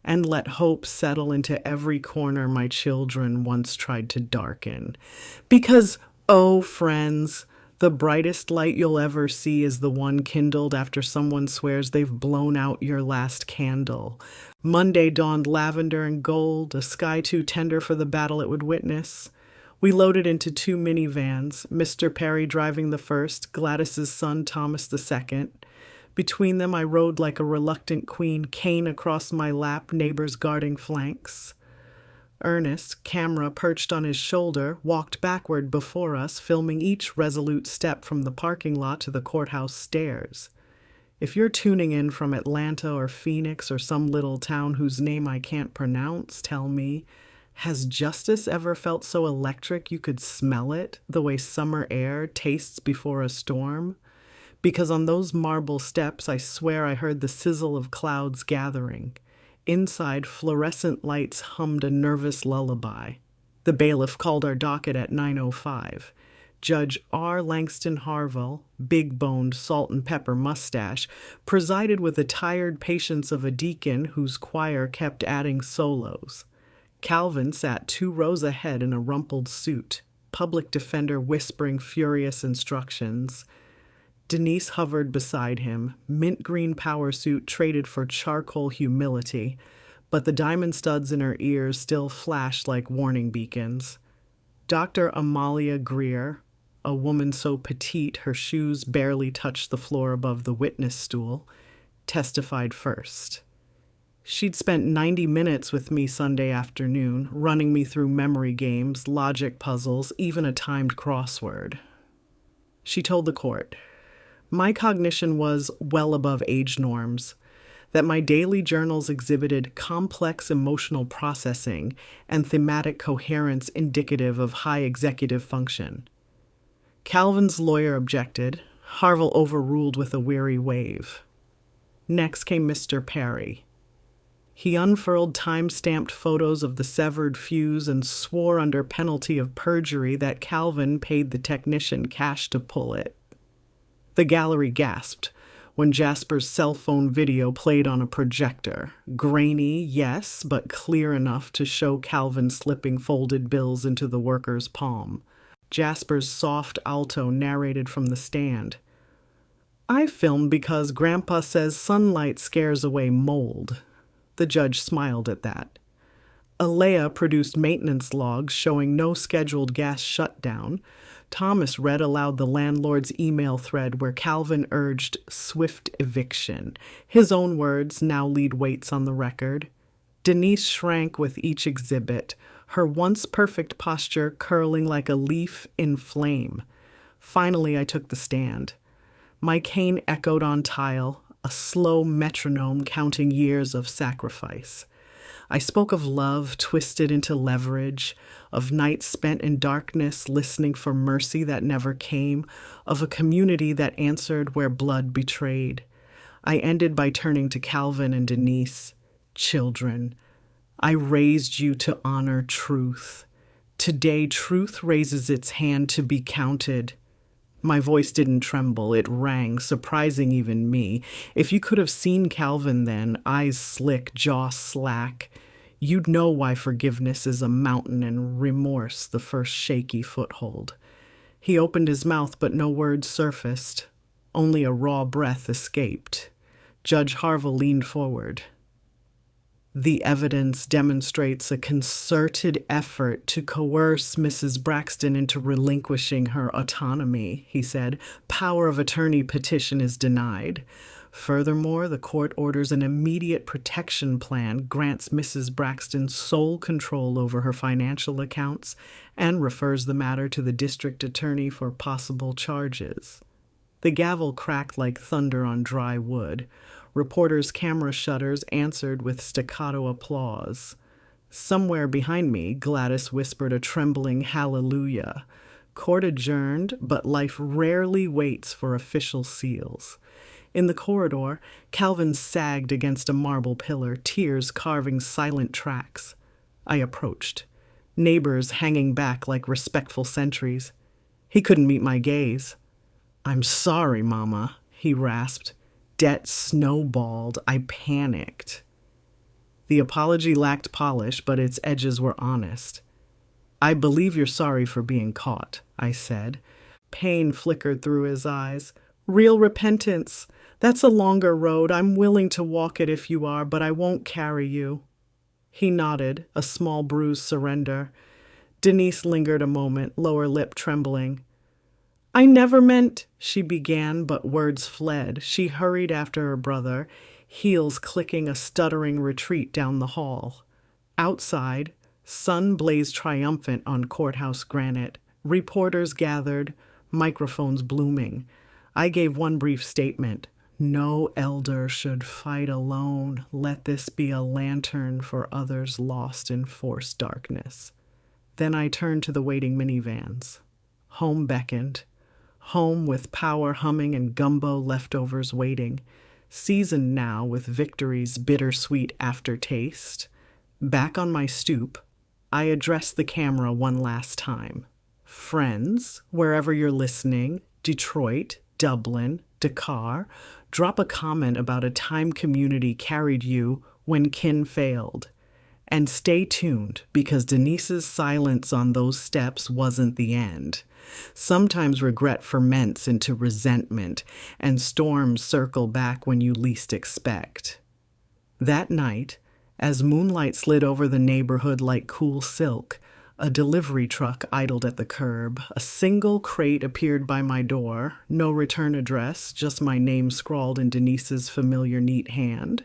and let hope settle into every corner my children once tried to darken. Because, oh, friends, the brightest light you'll ever see is the one kindled after someone swears they've blown out your last candle. Monday dawned lavender and gold, a sky too tender for the battle it would witness. We loaded into 2 minivans, Mr. Perry driving the first, Gladys's son Thomas the second. Between them I rode like a reluctant queen, cane across my lap, neighbors guarding flanks. Ernest, camera perched on his shoulder, walked backward before us, filming each resolute step from the parking lot to the courthouse stairs. If you're tuning in from Atlanta or Phoenix or some little town whose name I can't pronounce, tell me, has justice ever felt so electric you could smell it, the way summer air tastes before a storm? Because on those marble steps I swear I heard the sizzle of clouds gathering. Inside, fluorescent lights hummed a nervous lullaby. The bailiff called our docket at 9:05. Judge R. Langston Harville, big-boned salt and pepper mustache, presided with the tired patience of a deacon whose choir kept adding solos. Calvin sat 2 rows ahead in a rumpled suit, public defender whispering furious instructions. Denise hovered beside him, mint green power suit traded for charcoal humility, but the diamond studs in her ears still flashed like warning beacons. Dr. Amalia Greer, a woman so petite her shoes barely touched the floor above the witness stool, testified first. She'd spent 90 minutes with me Sunday afternoon, running me through memory games, logic puzzles, even a timed crossword. She told the court, "My cognition was well above age norms, that my daily journals exhibited complex emotional processing and thematic coherence indicative of high executive function." Calvin's lawyer objected. Harville overruled with a weary wave. Next came Mr. Perry. He unfurled time-stamped photos of the severed fuse and swore under penalty of perjury that Calvin paid the technician cash to pull it. The gallery gasped when Jasper's cell phone video played on a projector. Grainy, yes, but clear enough to show Calvin slipping folded bills into the worker's palm. Jasper's soft alto narrated from the stand. "I filmed because Grandpa says sunlight scares away mold." The judge smiled at that. Alea produced maintenance logs showing no scheduled gas shutdown. Thomas read aloud the landlord's email thread where Calvin urged swift eviction. His own words now lead weights on the record. Denise shrank with each exhibit, her once perfect posture curling like a leaf in flame. Finally, I took the stand. My cane echoed on tile, a slow metronome counting years of sacrifice. I spoke of love twisted into leverage, of nights spent in darkness listening for mercy that never came, of a community that answered where blood betrayed. I ended by turning to Calvin and Denise. "Children, I raised you to honor truth. Today, truth raises its hand to be counted." My voice didn't tremble, it rang, surprising even me. If you could have seen Calvin then, eyes slick, jaw slack, you'd know why forgiveness is a mountain and remorse the first shaky foothold. He opened his mouth, but no words surfaced. Only a raw breath escaped. Judge Harville leaned forward. "The evidence demonstrates a concerted effort to coerce Mrs. Braxton into relinquishing her autonomy," he said. "Power of attorney petition is denied. Furthermore, the court orders an immediate protection plan, grants Mrs. Braxton sole control over her financial accounts, and refers the matter to the district attorney for possible charges." The gavel cracked like thunder on dry wood. Reporters' camera shutters answered with staccato applause. Somewhere behind me, Gladys whispered a trembling hallelujah. Court adjourned, but life rarely waits for official seals. In the corridor, Calvin sagged against a marble pillar, tears carving silent tracks. I approached, neighbors hanging back like respectful sentries. He couldn't meet my gaze. "I'm sorry, Mama," he rasped. Debt snowballed. I panicked. The apology lacked polish, but its edges were honest. "I believe you're sorry for being caught," I said. Pain flickered through his eyes. "Real repentance. That's a longer road. I'm willing to walk it if you are, but I won't carry you." He nodded, a small bruised surrender. Denise lingered a moment, lower lip trembling. "I never meant," she began, but words fled. She hurried after her brother, heels clicking a stuttering retreat down the hall. Outside, sun blazed triumphant on courthouse granite. Reporters gathered, microphones blooming. I gave one brief statement. "No elder should fight alone. Let this be a lantern for others lost in forced darkness." Then I turned to the waiting minivans. Home beckoned. Home with power humming and gumbo leftovers waiting. Seasoned now with victory's bittersweet aftertaste. Back on my stoop, I addressed the camera one last time. Friends, wherever you're listening, Detroit, Dublin, Dakar, drop a comment about a time community carried you when kin failed. And stay tuned, because Denise's silence on those steps wasn't the end. Sometimes regret ferments into resentment, and storms circle back when you least expect. That night, as moonlight slid over the neighborhood like cool silk, a delivery truck idled at the curb. A single crate appeared by my door. No return address, just my name scrawled in Denise's familiar neat hand.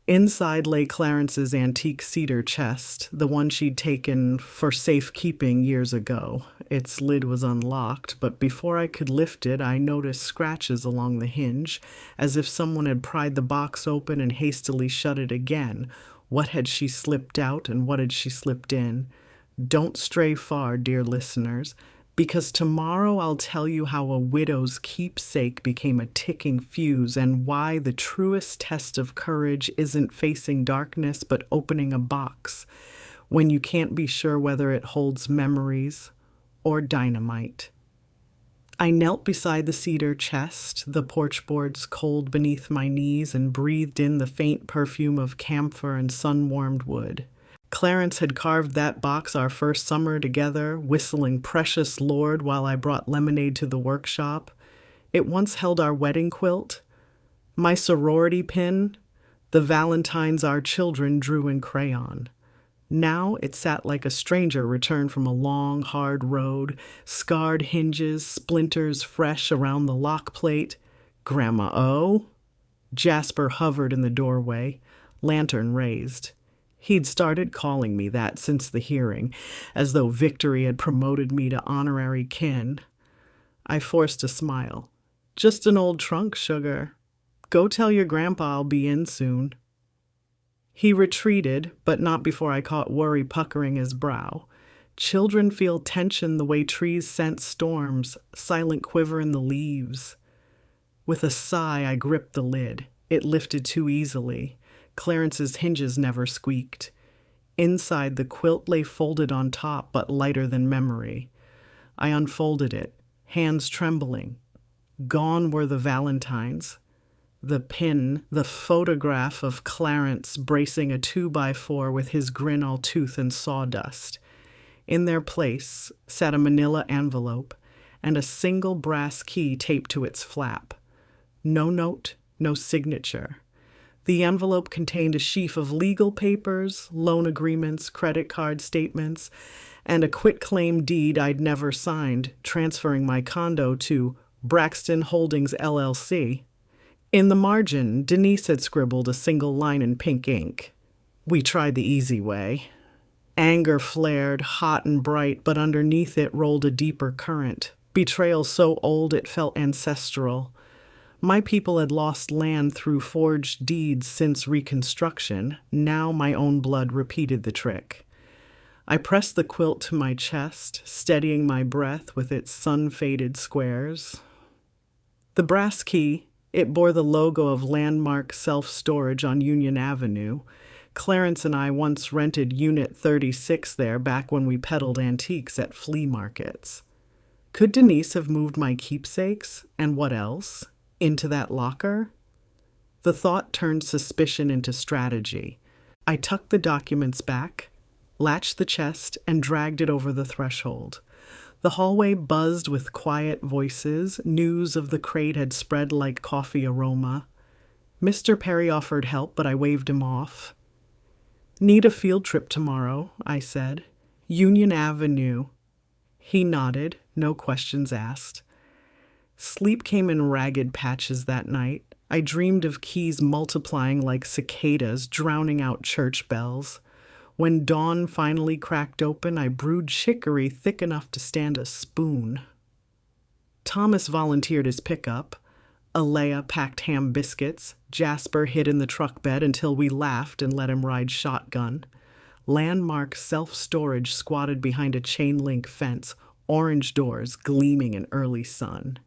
Inside lay Clarence's antique cedar chest, the one she'd taken for safekeeping years ago. Its lid was unlocked, but before I could lift it, I noticed scratches along the hinge, as if someone had pried the box open and hastily shut it again. What had she slipped out, and what had she slipped in? Don't stray far, dear listeners, because tomorrow I'll tell you how a widow's keepsake became a ticking fuse, and why the truest test of courage isn't facing darkness but opening a box when you can't be sure whether it holds memories or dynamite. I knelt beside the cedar chest, the porch boards cold beneath my knees, and breathed in the faint perfume of camphor and sun-warmed wood. Clarence had carved that box our first summer together, whistling Precious Lord while I brought lemonade to the workshop. It once held our wedding quilt, my sorority pin, the valentines our children drew in crayon. Now it sat like a stranger returned from a long, hard road, scarred hinges, splinters fresh around the lock plate. Grandma O? Jasper hovered in the doorway, lantern raised. He'd started calling me that since the hearing, as though victory had promoted me to honorary kin. I forced a smile. Just an old trunk, sugar. Go tell your grandpa I'll be in soon. He retreated, but not before I caught worry puckering his brow. Children feel tension the way trees sense storms, silent quiver in the leaves. With a sigh, I gripped the lid. It lifted too easily. Clarence's hinges never squeaked. Inside, the quilt lay folded on top, but lighter than memory. I unfolded it, hands trembling. Gone were the valentines. The pin, the photograph of Clarence bracing a 2x4 with his grin all tooth and sawdust. In their place sat a manila envelope and a single brass key taped to its flap. No note, no signature. The envelope contained a sheaf of legal papers, loan agreements, credit card statements, and a quitclaim deed I'd never signed, transferring my condo to Braxton Holdings, LLC. In the margin, Denise had scribbled a single line in pink ink. We tried the easy way. Anger flared, hot and bright, but underneath it rolled a deeper current. Betrayal so old it felt ancestral. My people had lost land through forged deeds since Reconstruction. Now my own blood repeated the trick. I pressed the quilt to my chest, steadying my breath with its sun-faded squares. The brass key, it bore the logo of Landmark Self-Storage on Union Avenue. Clarence and I once rented Unit 36 there back when we peddled antiques at flea markets. Could Denise have moved my keepsakes, and what else, into that locker? The thought turned suspicion into strategy. I tucked the documents back, latched the chest, and dragged it over the threshold. The hallway buzzed with quiet voices. News of the crate had spread like coffee aroma. Mr. Perry offered help, but I waved him off. Need a field trip tomorrow, I said. Union Avenue. He nodded, no questions asked. Sleep came in ragged patches that night. I dreamed of keys multiplying like cicadas, drowning out church bells. When dawn finally cracked open, I brewed chicory thick enough to stand a spoon. Thomas volunteered his pickup. Alea packed ham biscuits. Jasper hid in the truck bed until we laughed and let him ride shotgun. Landmark Self-Storage squatted behind a chain-link fence, orange doors gleaming in early sun.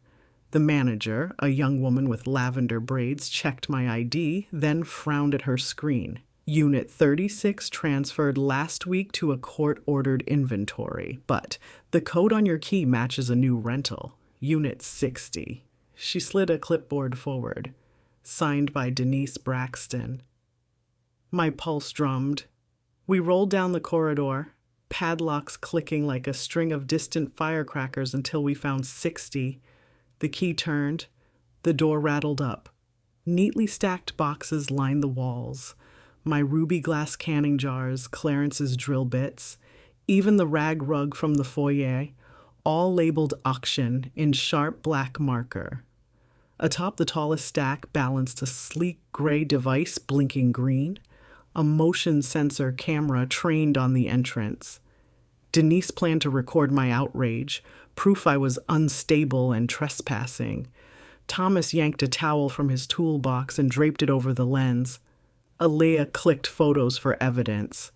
The manager, a young woman with lavender braids, checked my ID, then frowned at her screen. Unit 36 transferred last week to a court-ordered inventory, but the code on your key matches a new rental. Unit 60. She slid a clipboard forward. Signed by Odessa Braxton. My pulse drummed. We rolled down the corridor, padlocks clicking like a string of distant firecrackers until we found 60. The key turned. The door rattled up. Neatly stacked boxes lined the walls. My ruby glass canning jars, Clarence's drill bits, even the rag rug from the foyer, all labeled auction in sharp black marker. Atop the tallest stack balanced a sleek gray device blinking green, a motion sensor camera trained on the entrance. Denise planned to record my outrage, proof I was unstable and trespassing. Thomas yanked a towel from his toolbox and draped it over the lens. Alea clicked photos for evidence.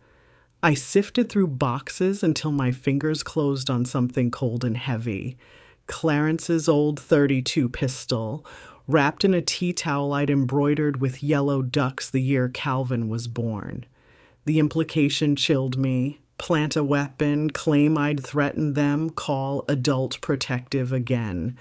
I sifted through boxes until my fingers closed on something cold and heavy. Clarence's old .32 pistol, wrapped in a tea towel I'd embroidered with yellow ducks the year Calvin was born. The implication chilled me. Plant a weapon, claim I'd threatened them, call adult protective again.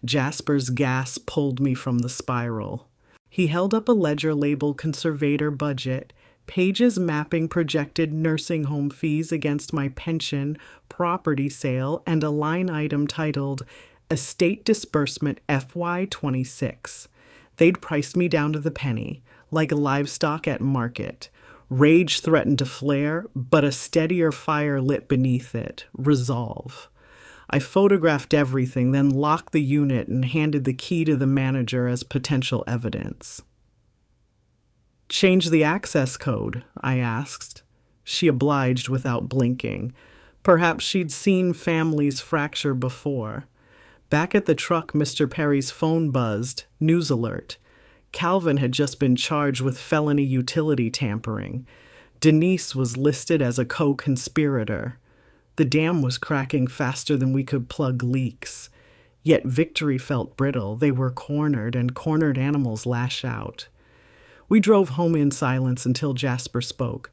Jasper's gas pulled me from the spiral. He held up a ledger labeled Conservator Budget, pages mapping projected nursing home fees against my pension, property sale, and a line item titled Estate Disbursement FY26. They'd priced me down to the penny, like livestock at market. Rage threatened to flare, but a steadier fire lit beneath it. Resolve. I photographed everything, then locked the unit and handed the key to the manager as potential evidence. "Change the access code," I asked. She obliged without blinking. Perhaps she'd seen families fracture before. Back at the truck, Mr. Perry's phone buzzed. News alert. Calvin had just been charged with felony utility tampering. Denise was listed as a co-conspirator. The dam was cracking faster than we could plug leaks. Yet victory felt brittle. They were cornered, and cornered animals lash out. We drove home in silence until Jasper spoke.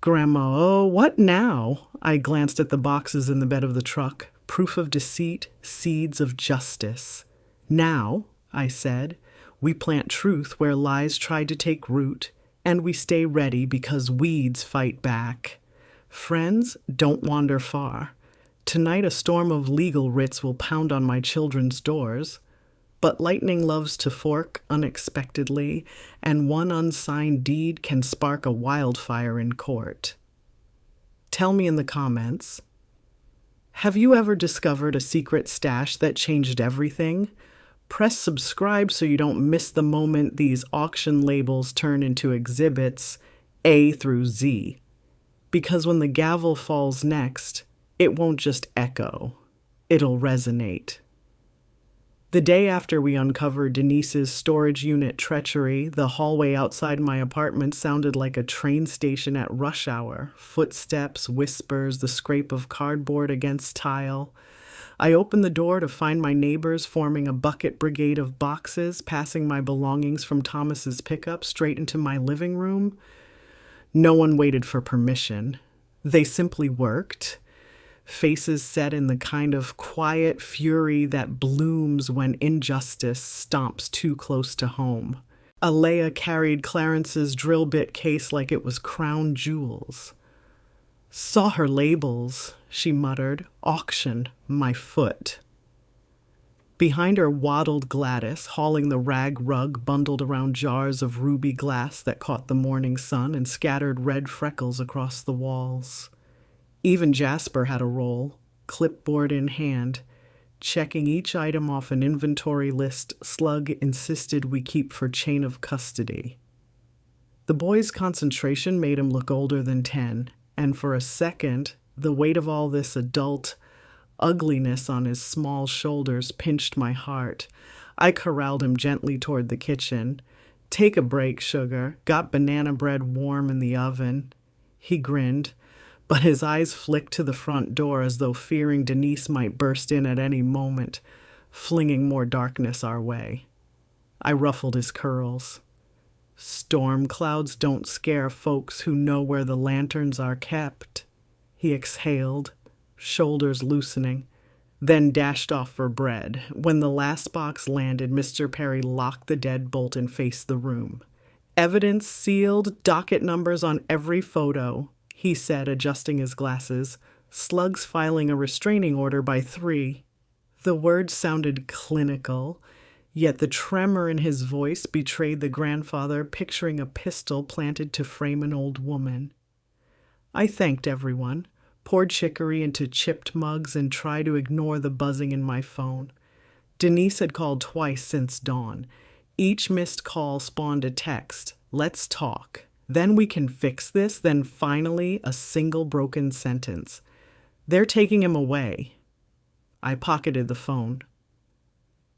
"Grandma, oh, what now?" I glanced at the boxes in the bed of the truck. Proof of deceit, seeds of justice. "Now," I said, "we plant truth where lies tried to take root, and we stay ready because weeds fight back. Friends, don't wander far. Tonight a storm of legal writs will pound on my children's doors. But lightning loves to fork unexpectedly, and one unsigned deed can spark a wildfire in court." Tell me in the comments. Have you ever discovered a secret stash that changed everything? Press subscribe so you don't miss the moment these auction labels turn into exhibits A through Z. Because when the gavel falls next, it won't just echo, it'll resonate. The day after we uncovered Denise's storage unit treachery, the hallway outside my apartment sounded like a train station at rush hour. Footsteps, whispers, the scrape of cardboard against tile. I opened the door to find my neighbors forming a bucket brigade of boxes, passing my belongings from Thomas's pickup straight into my living room. No one waited for permission. They simply worked. Faces set in the kind of quiet fury that blooms when injustice stomps too close to home. Alea carried Clarence's drill bit case like it was crown jewels. "Saw her labels," she muttered. "Auction, my foot." Behind her waddled Gladys, hauling the rag rug bundled around jars of ruby glass that caught the morning sun and scattered red freckles across the walls. Even Jasper had a role, clipboard in hand. Checking each item off an inventory list Slug insisted we keep for chain of custody. The boy's concentration made him look older than 10, and for a second, the weight of all this adult ugliness on his small shoulders pinched my heart. I corralled him gently toward the kitchen. "Take a break, sugar. Got banana bread warm in the oven." He grinned, but his eyes flicked to the front door as though fearing Denise might burst in at any moment, flinging more darkness our way. I ruffled his curls. Storm clouds don't scare folks who know where the lanterns are kept. He exhaled, shoulders loosening, then dashed off for bread. When the last box landed, Mr. Perry locked the deadbolt and faced the room. Evidence sealed, docket numbers on every photo, he said, adjusting his glasses. Slugs filing a restraining order by 3. The words sounded clinical, yet the tremor in his voice betrayed the grandfather picturing a pistol planted to frame an old woman. I thanked everyone, poured chicory into chipped mugs, and tried to ignore the buzzing in my phone. Denise had called twice since dawn. Each missed call spawned a text. Let's talk. Then we can fix this. Then finally, a single broken sentence. They're taking him away. I pocketed the phone.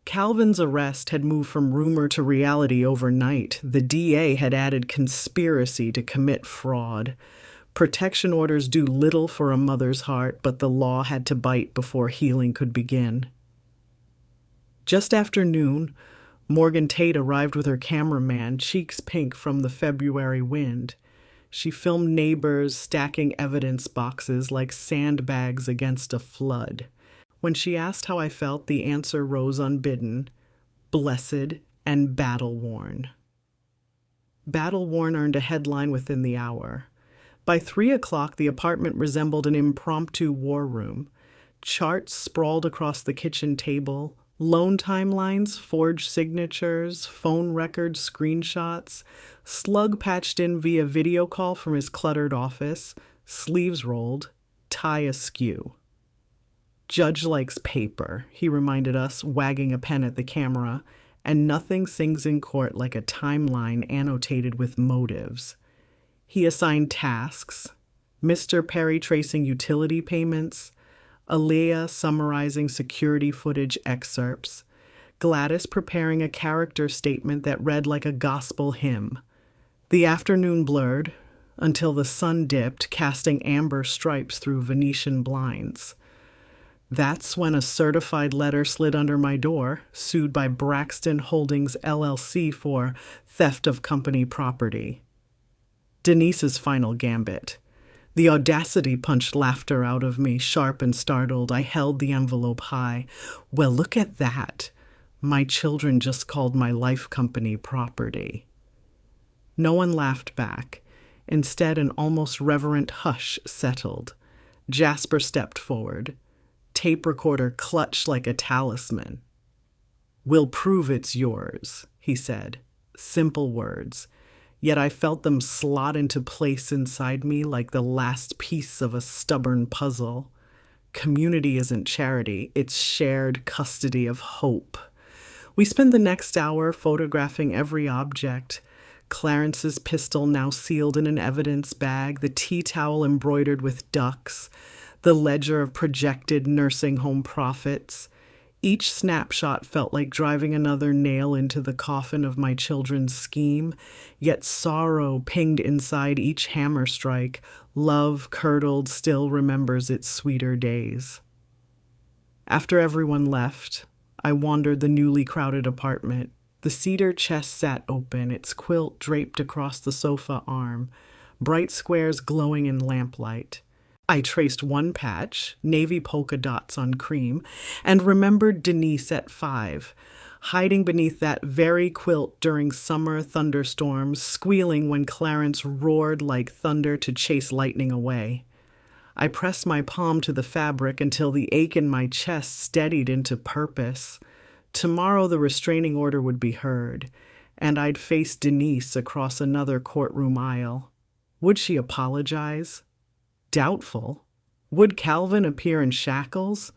Calvin's arrest had moved from rumor to reality overnight. The DA had added conspiracy to commit fraud. Protection orders do little for a mother's heart, but the law had to bite before healing could begin. Just after noon, Morgan Tate arrived with her cameraman, cheeks pink from the February wind. She filmed neighbors stacking evidence boxes like sandbags against a flood. When she asked how I felt, the answer rose unbidden: blessed and battle-worn. Battle-worn earned a headline within the hour. By 3 o'clock, the apartment resembled an impromptu war room. Charts sprawled across the kitchen table, loan timelines, forged signatures, phone records, screenshots, Slug patched in via video call from his cluttered office, sleeves rolled, tie askew. Judge likes paper, he reminded us, wagging a pen at the camera, and nothing sings in court like a timeline annotated with motives. He assigned tasks: Mr. Perry tracing utility payments, Aaliyah summarizing security footage excerpts, Gladys preparing a character statement that read like a gospel hymn. The afternoon blurred until the sun dipped, casting amber stripes through Venetian blinds. That's when a certified letter slid under my door, sued by Braxton Holdings LLC for theft of company property. Denise's final gambit. The audacity punched laughter out of me, sharp and startled. I held the envelope high. Well, look at that. My children just called my life company property. No one laughed back. Instead, an almost reverent hush settled. Jasper stepped forward. Tape recorder clutched like a talisman. We'll prove it's yours, he said. Simple words. Yet I felt them slot into place inside me like the last piece of a stubborn puzzle. Community isn't charity, it's shared custody of hope. We spent the next hour photographing every object. Clarence's pistol now sealed in an evidence bag, the tea towel embroidered with ducks, the ledger of projected nursing home profits. Each snapshot felt like driving another nail into the coffin of my children's scheme, yet sorrow pinged inside each hammer strike. Love, curdled, still remembers its sweeter days. After everyone left, I wandered the newly crowded apartment. The cedar chest sat open, its quilt draped across the sofa arm, bright squares glowing in lamplight. I traced one patch, navy polka dots on cream, and remembered Denise at 5, hiding beneath that very quilt during summer thunderstorms, squealing when Clarence roared like thunder to chase lightning away. I pressed my palm to the fabric until the ache in my chest steadied into purpose. Tomorrow the restraining order would be heard, and I'd face Denise across another courtroom aisle. Would she apologize? Doubtful. Would Calvin appear in shackles?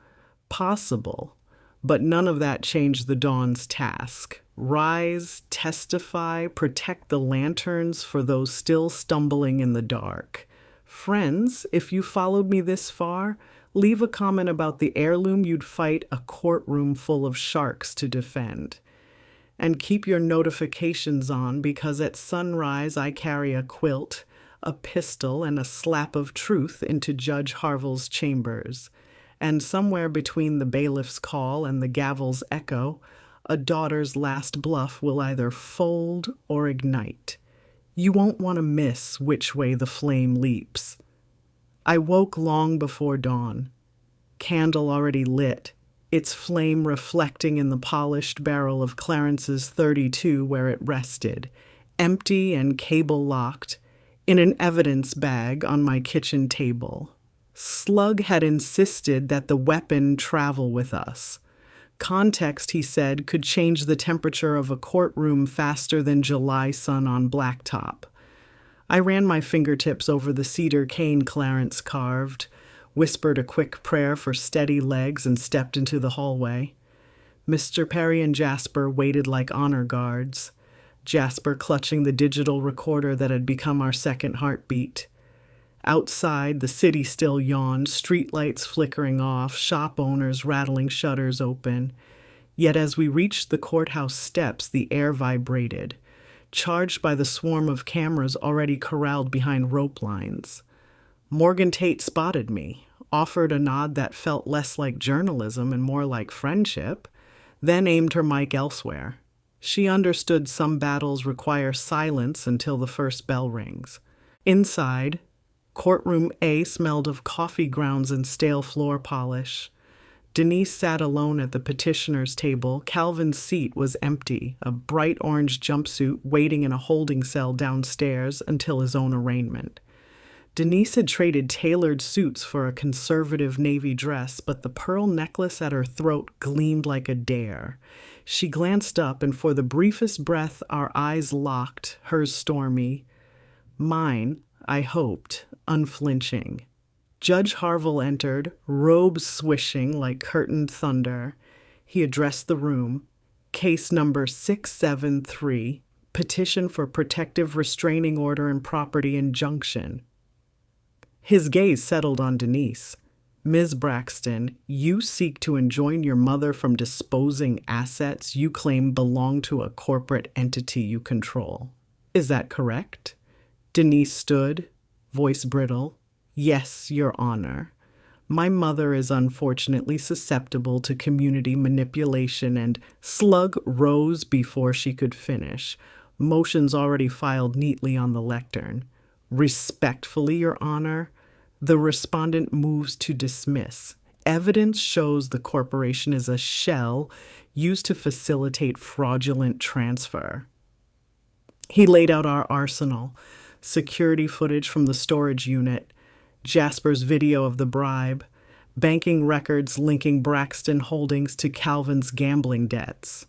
Possible. But none of that changed the dawn's task. Rise, testify, protect the lanterns for those still stumbling in the dark. Friends, if you followed me this far, leave a comment about the heirloom you'd fight a courtroom full of sharks to defend. And keep your notifications on, because at sunrise I carry a quilt, a pistol, and a slap of truth into Judge Harville's chambers. And somewhere between the bailiff's call and the gavel's echo, A daughter's last bluff will either fold or ignite. You won't want to miss which way the flame leaps. I woke long before dawn. Candle already lit, its flame reflecting in the polished barrel of Clarence's .32 where it rested, empty and cable-locked, in an evidence bag on my kitchen table. Slug had insisted that the weapon travel with us. Context, he said, could change the temperature of a courtroom faster than July sun on blacktop. I ran my fingertips over the cedar cane Clarence carved, whispered a quick prayer for steady legs, and stepped into the hallway. Mr. Perry and Jasper waited like honor guards, Jasper clutching the digital recorder that had become our second heartbeat. Outside, the city still yawned, streetlights flickering off, shop owners rattling shutters open. Yet as we reached the courthouse steps, the air vibrated, charged by the swarm of cameras already corralled behind rope lines. Morgan Tate spotted me, offered a nod that felt less like journalism and more like friendship, then aimed her mic elsewhere. She understood some battles require silence until the first bell rings. Inside, Courtroom A smelled of coffee grounds and stale floor polish. Denise sat alone at the petitioner's table. Calvin's seat was empty, a bright orange jumpsuit waiting in a holding cell downstairs until his own arraignment. Denise had traded tailored suits for a conservative navy dress, but the pearl necklace at her throat gleamed like a dare. She glanced up, and for the briefest breath our eyes locked, hers stormy. Mine, I hoped, unflinching. Judge Harville entered, robes swishing like curtained thunder. He addressed the room. Case number 673, petition for protective restraining order and property injunction. His gaze settled on Denise. Ms. Braxton, you seek to enjoin your mother from disposing assets you claim belong to a corporate entity you control. Is that correct? Denise stood, voice brittle. Yes, Your Honor. My mother is unfortunately susceptible to community manipulation, and Slug rose before she could finish, motions already filed neatly on the lectern. Respectfully, Your Honor, the respondent moves to dismiss. Evidence shows the corporation is a shell used to facilitate fraudulent transfer. He laid out our arsenal, security footage from the storage unit, Jasper's video of the bribe, banking records linking Braxton Holdings to Calvin's gambling debts,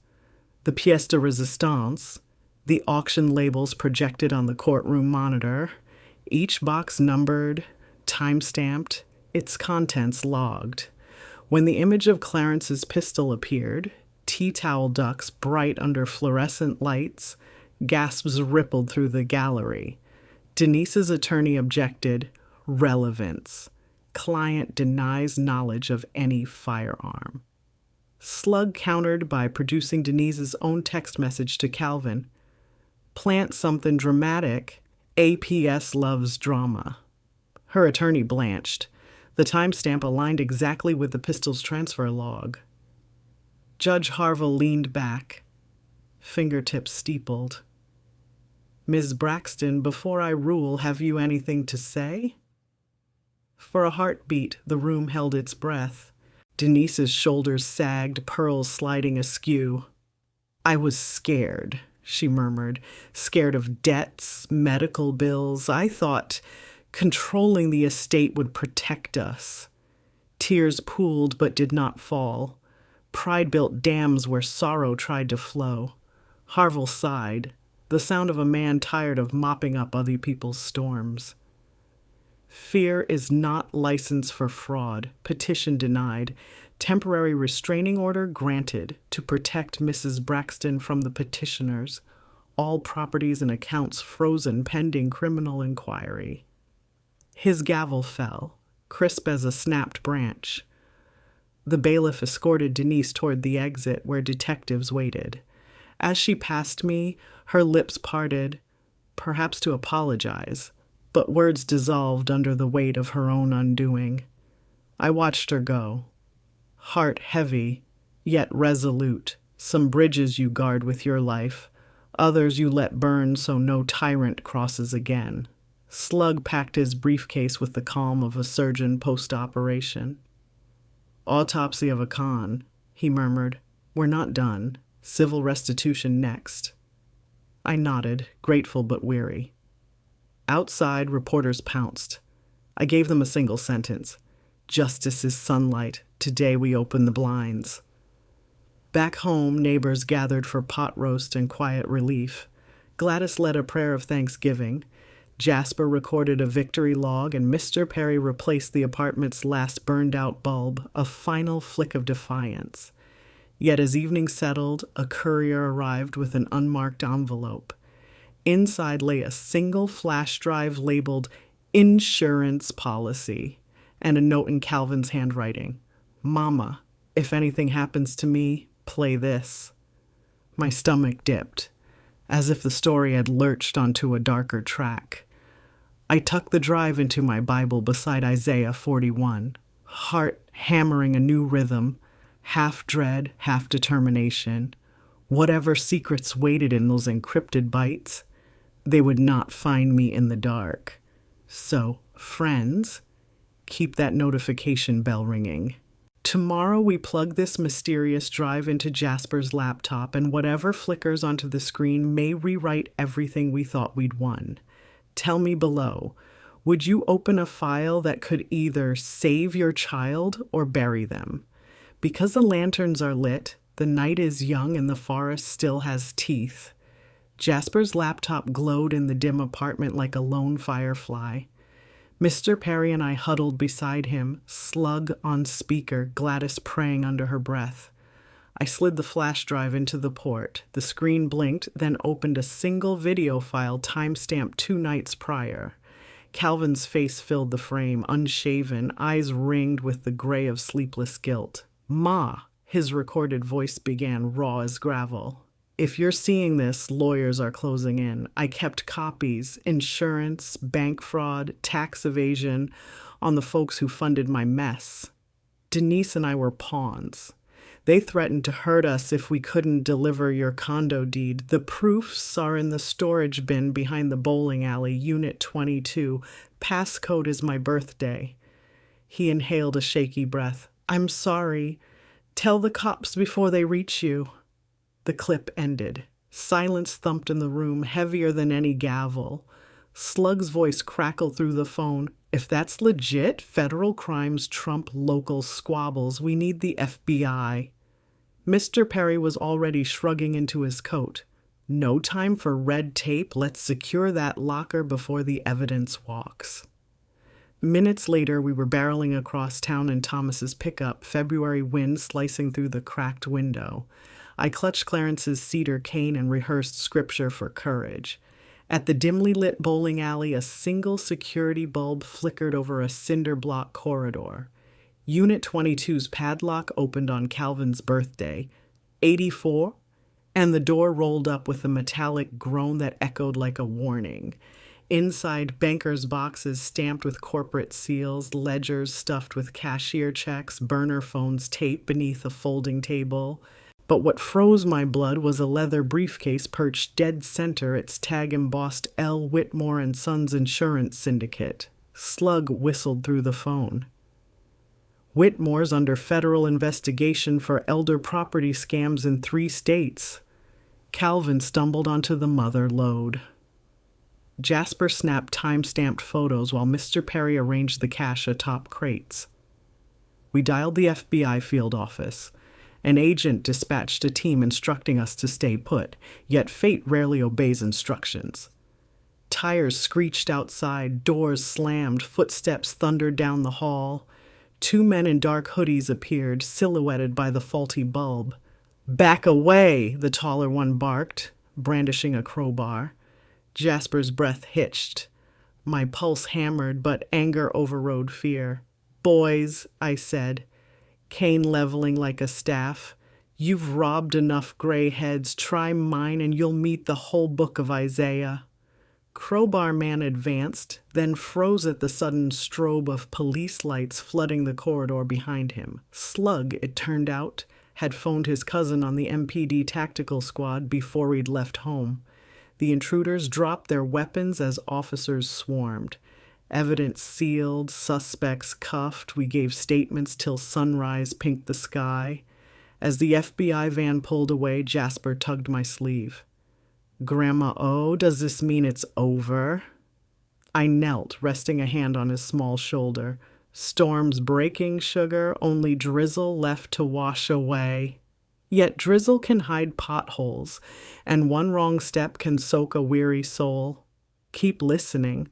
the pièce de résistance, the auction labels projected on the courtroom monitor, each box numbered, time-stamped, its contents logged. When the image of Clarence's pistol appeared, tea towel ducks bright under fluorescent lights, gasps rippled through the gallery. Denise's attorney objected, relevance. Client denies knowledge of any firearm. Slug countered by producing Denise's own text message to Calvin. Plant something dramatic. APS loves drama. Her attorney blanched. The timestamp aligned exactly with the pistol's transfer log. Judge Harville leaned back, fingertips steepled. Ms. Braxton, before I rule, have you anything to say? For a heartbeat, the room held its breath. Denise's shoulders sagged, pearls sliding askew. I was scared, she murmured, scared of debts, medical bills. I thought controlling the estate would protect us. Tears pooled but did not fall. Pride built dams where sorrow tried to flow. Harville sighed, the sound of a man tired of mopping up other people's storms. Fear is not license for fraud. Petition denied. Temporary restraining order granted to protect Mrs. Braxton from the petitioners. All properties and accounts frozen pending criminal inquiry. His gavel fell, crisp as a snapped branch. The bailiff escorted Denise toward the exit where detectives waited. As she passed me, her lips parted, perhaps to apologize, but words dissolved under the weight of her own undoing. I watched her go, heart heavy, yet resolute, Some bridges you guard with your life, others you let burn so no tyrant crosses again. Slug packed his briefcase with the calm of a surgeon post-operation. Autopsy of a con, he murmured. We're not done. Civil restitution next. I nodded, grateful but weary. Outside, reporters pounced. I gave them a single sentence. Justice is sunlight. Today we open the blinds. Back home, neighbors gathered for pot roast and quiet relief. Gladys led a prayer of thanksgiving. Jasper recorded a victory log, and Mr. Perry replaced the apartment's last burned-out bulb, a final flick of defiance. Yet as evening settled, a courier arrived with an unmarked envelope. Inside lay a single flash drive labeled insurance policy and a note in Calvin's handwriting. Mama, if anything happens to me, play this. My stomach dipped, as if the story had lurched onto a darker track. I tucked the drive into my Bible beside Isaiah 41, heart hammering a new rhythm, half dread, half determination. Whatever secrets waited in those encrypted bytes, they would not find me in the dark. So, friends, keep that notification bell ringing. Tomorrow we plug this mysterious drive into Jasper's laptop, and whatever flickers onto the screen may rewrite everything we thought we'd won. Tell me below, would you open a file that could either save your child or bury them? Because the lanterns are lit, the night is young and the forest still has teeth. Jasper's laptop glowed in the dim apartment like a lone firefly. Mr. Perry and I huddled beside him, slug on speaker, Gladys praying under her breath. I slid the flash drive into the port. The screen blinked, then opened a single video file time-stamped 2 nights prior. Calvin's face filled the frame, unshaven, eyes ringed with the gray of sleepless guilt. Ma, his recorded voice began, raw as gravel. If you're seeing this, lawyers are closing in. I kept copies, insurance, bank fraud, tax evasion, on the folks who funded my mess. Denise and I were pawns. They threatened to hurt us if we couldn't deliver your condo deed. The proofs are in the storage bin behind the bowling alley, Unit 22. Passcode is my birthday. He inhaled a shaky breath. I'm sorry. Tell the cops before they reach you. The clip ended. Silence thumped in the room, heavier than any gavel. Slug's voice crackled through the phone. If that's legit, federal crimes trump local squabbles. We need the FBI. Mr. Perry was already shrugging into his coat. No time for red tape. Let's secure that locker before the evidence walks. Minutes later, we were barreling across town in Thomas's pickup, February wind slicing through the cracked window. I clutched Clarence's cedar cane and rehearsed scripture for courage. At the dimly lit bowling alley, a single security bulb flickered over a cinder block corridor. Unit 22's padlock opened on Calvin's birthday, 84, and the door rolled up with a metallic groan that echoed like a warning. Inside, bankers' boxes stamped with corporate seals, ledgers stuffed with cashier checks, burner phones taped beneath a folding table. But what froze my blood was a leather briefcase perched dead center, its tag embossed L. Whitmore and Sons Insurance Syndicate. Slug whistled through the phone. Whitmore's under federal investigation for elder property scams in 3 states. Calvin stumbled onto the mother lode. Jasper snapped time-stamped photos while Mr. Perry arranged the cash atop crates. We dialed the FBI field office. An agent dispatched a team instructing us to stay put, yet fate rarely obeys instructions. Tires screeched outside, doors slammed, footsteps thundered down the hall. 2 men in dark hoodies appeared, silhouetted by the faulty bulb. "Back away," the taller one barked, brandishing a crowbar. Jasper's breath hitched. My pulse hammered, but anger overrode fear. "Boys," I said, cane leveling like a staff, "you've robbed enough gray heads. Try mine and you'll meet the whole book of Isaiah." Crowbar Man advanced, then froze at the sudden strobe of police lights flooding the corridor behind him. Slug, it turned out, had phoned his cousin on the MPD tactical squad before we'd left home. The intruders dropped their weapons as officers swarmed. Evidence sealed, suspects cuffed. We gave statements till sunrise pinked the sky. As the FBI van pulled away, Jasper tugged my sleeve. "Grandma O, does this mean it's over?" I knelt, resting a hand on his small shoulder. "Storm's breaking, sugar, only drizzle left to wash away." Yet drizzle can hide potholes, and one wrong step can soak a weary soul. Keep listening,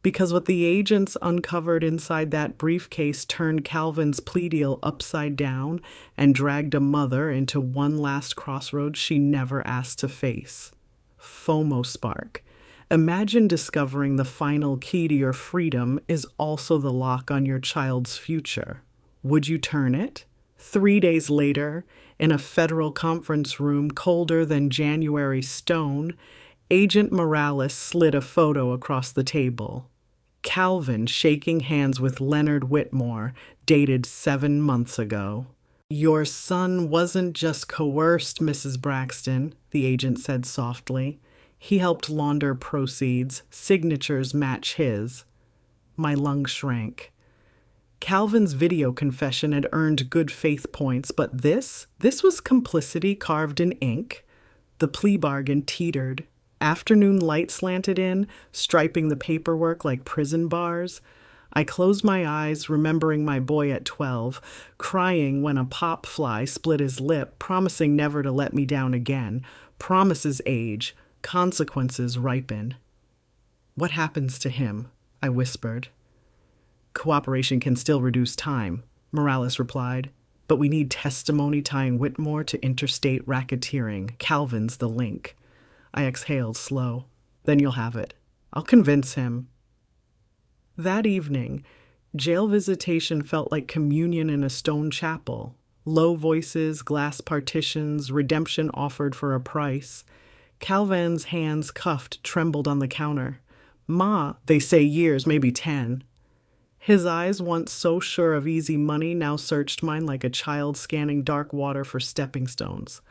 because what the agents uncovered inside that briefcase turned Calvin's plea deal upside down and dragged a mother into one last crossroads she never asked to face. FOMO spark. Imagine discovering the final key to your freedom is also the lock on your child's future. Would you turn it? 3 days later, in a federal conference room colder than January stone, Agent Morales slid a photo across the table. Calvin shaking hands with Leonard Whitmore, dated 7 months ago. "Your son wasn't just coerced, Mrs. Braxton," the agent said softly. "He helped launder proceeds. Signatures match his." My lungs shrank. Calvin's video confession had earned good faith points, but this was complicity carved in ink. The plea bargain teetered. Afternoon light slanted in, striping the paperwork like prison bars. I closed my eyes, remembering my boy at 12, crying when a pop fly split his lip, promising never to let me down again. Promises age, consequences ripen. "What happens to him?" I whispered. "Cooperation can still reduce time," Morales replied, "but we need testimony tying Whitmore to interstate racketeering. Calvin's the link." I exhaled slow. "Then you'll have it. I'll convince him." That evening, jail visitation felt like communion in a stone chapel. Low voices, glass partitions, redemption offered for a price. Calvin's hands cuffed trembled on the counter. "Ma, they say years, maybe 10. His eyes, once so sure of easy money, now searched mine like a child scanning dark water for stepping stones.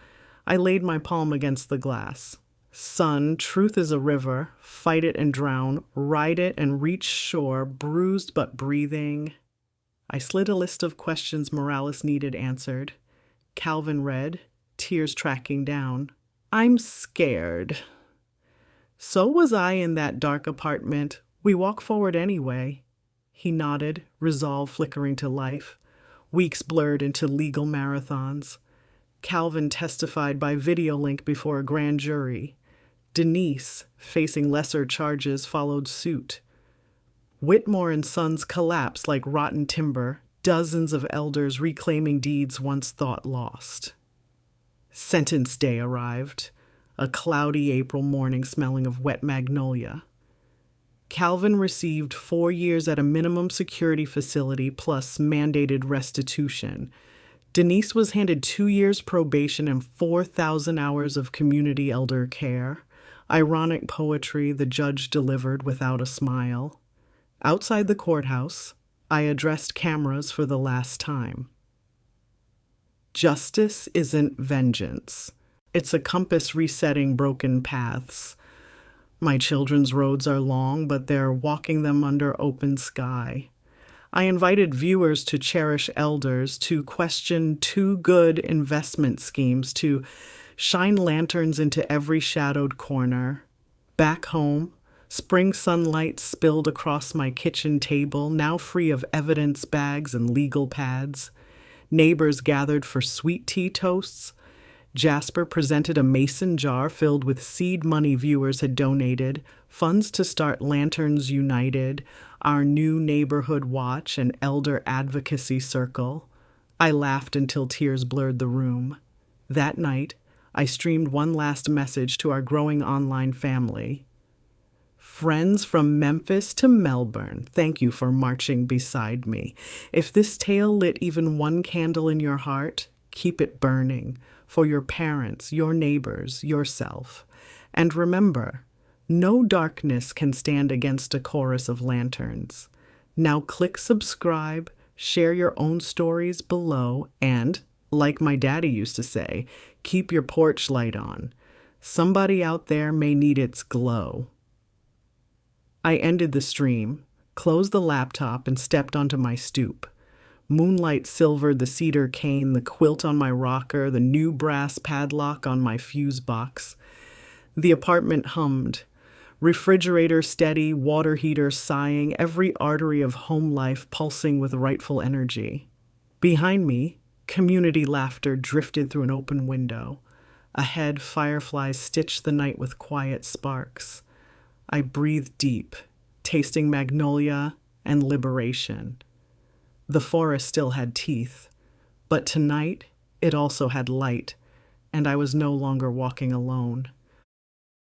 I laid my palm against the glass. "Son, truth is a river. Fight it and drown. Ride it and reach shore, bruised but breathing." I slid a list of questions Morales needed answered. Calvin read, tears tracking down. "I'm scared." So was I in that dark apartment. We walk forward anyway. He nodded, resolve flickering to life. Weeks blurred into legal marathons. Calvin testified by video link before a grand jury. Denise, facing lesser charges, followed suit. Whitmore and Sons collapsed like rotten timber, dozens of elders reclaiming deeds once thought lost. Sentence day arrived, a cloudy April morning smelling of wet magnolia. Calvin received 4 years at a minimum security facility plus mandated restitution. Denise was handed 2 years probation and 4,000 hours of community elder care. Ironic poetry the judge delivered without a smile. Outside the courthouse, I addressed cameras for the last time. Justice isn't vengeance. It's a compass resetting broken paths. My children's roads are long, but they're walking them under open sky. I invited viewers to cherish elders, to question too good investment schemes, to shine lanterns into every shadowed corner. Back home, spring sunlight spilled across my kitchen table, now free of evidence bags and legal pads. Neighbors gathered for sweet tea toasts. Jasper presented a mason jar filled with seed money viewers had donated, funds to start Lanterns United, our new neighborhood watch and elder advocacy circle. I laughed until tears blurred the room. That night, I streamed one last message to our growing online family. Friends from Memphis to Melbourne, thank you for marching beside me. If this tale lit even one candle in your heart, keep it burning. For your parents, your neighbors, yourself. And remember, no darkness can stand against a chorus of lanterns. Now click subscribe, share your own stories below, and Like my daddy used to say, keep your porch light on. Somebody out there may need its glow. I ended the stream, closed the laptop, and stepped onto my stoop. Moonlight silvered the cedar cane, the quilt on my rocker, the new brass padlock on my fuse box. The apartment hummed. Refrigerator steady, water heater sighing, every artery of home life pulsing with rightful energy. Behind me, community laughter drifted through an open window. Ahead, fireflies stitched the night with quiet sparks. I breathed deep, tasting magnolia and liberation. The forest still had teeth, but tonight it also had light, and I was no longer walking alone.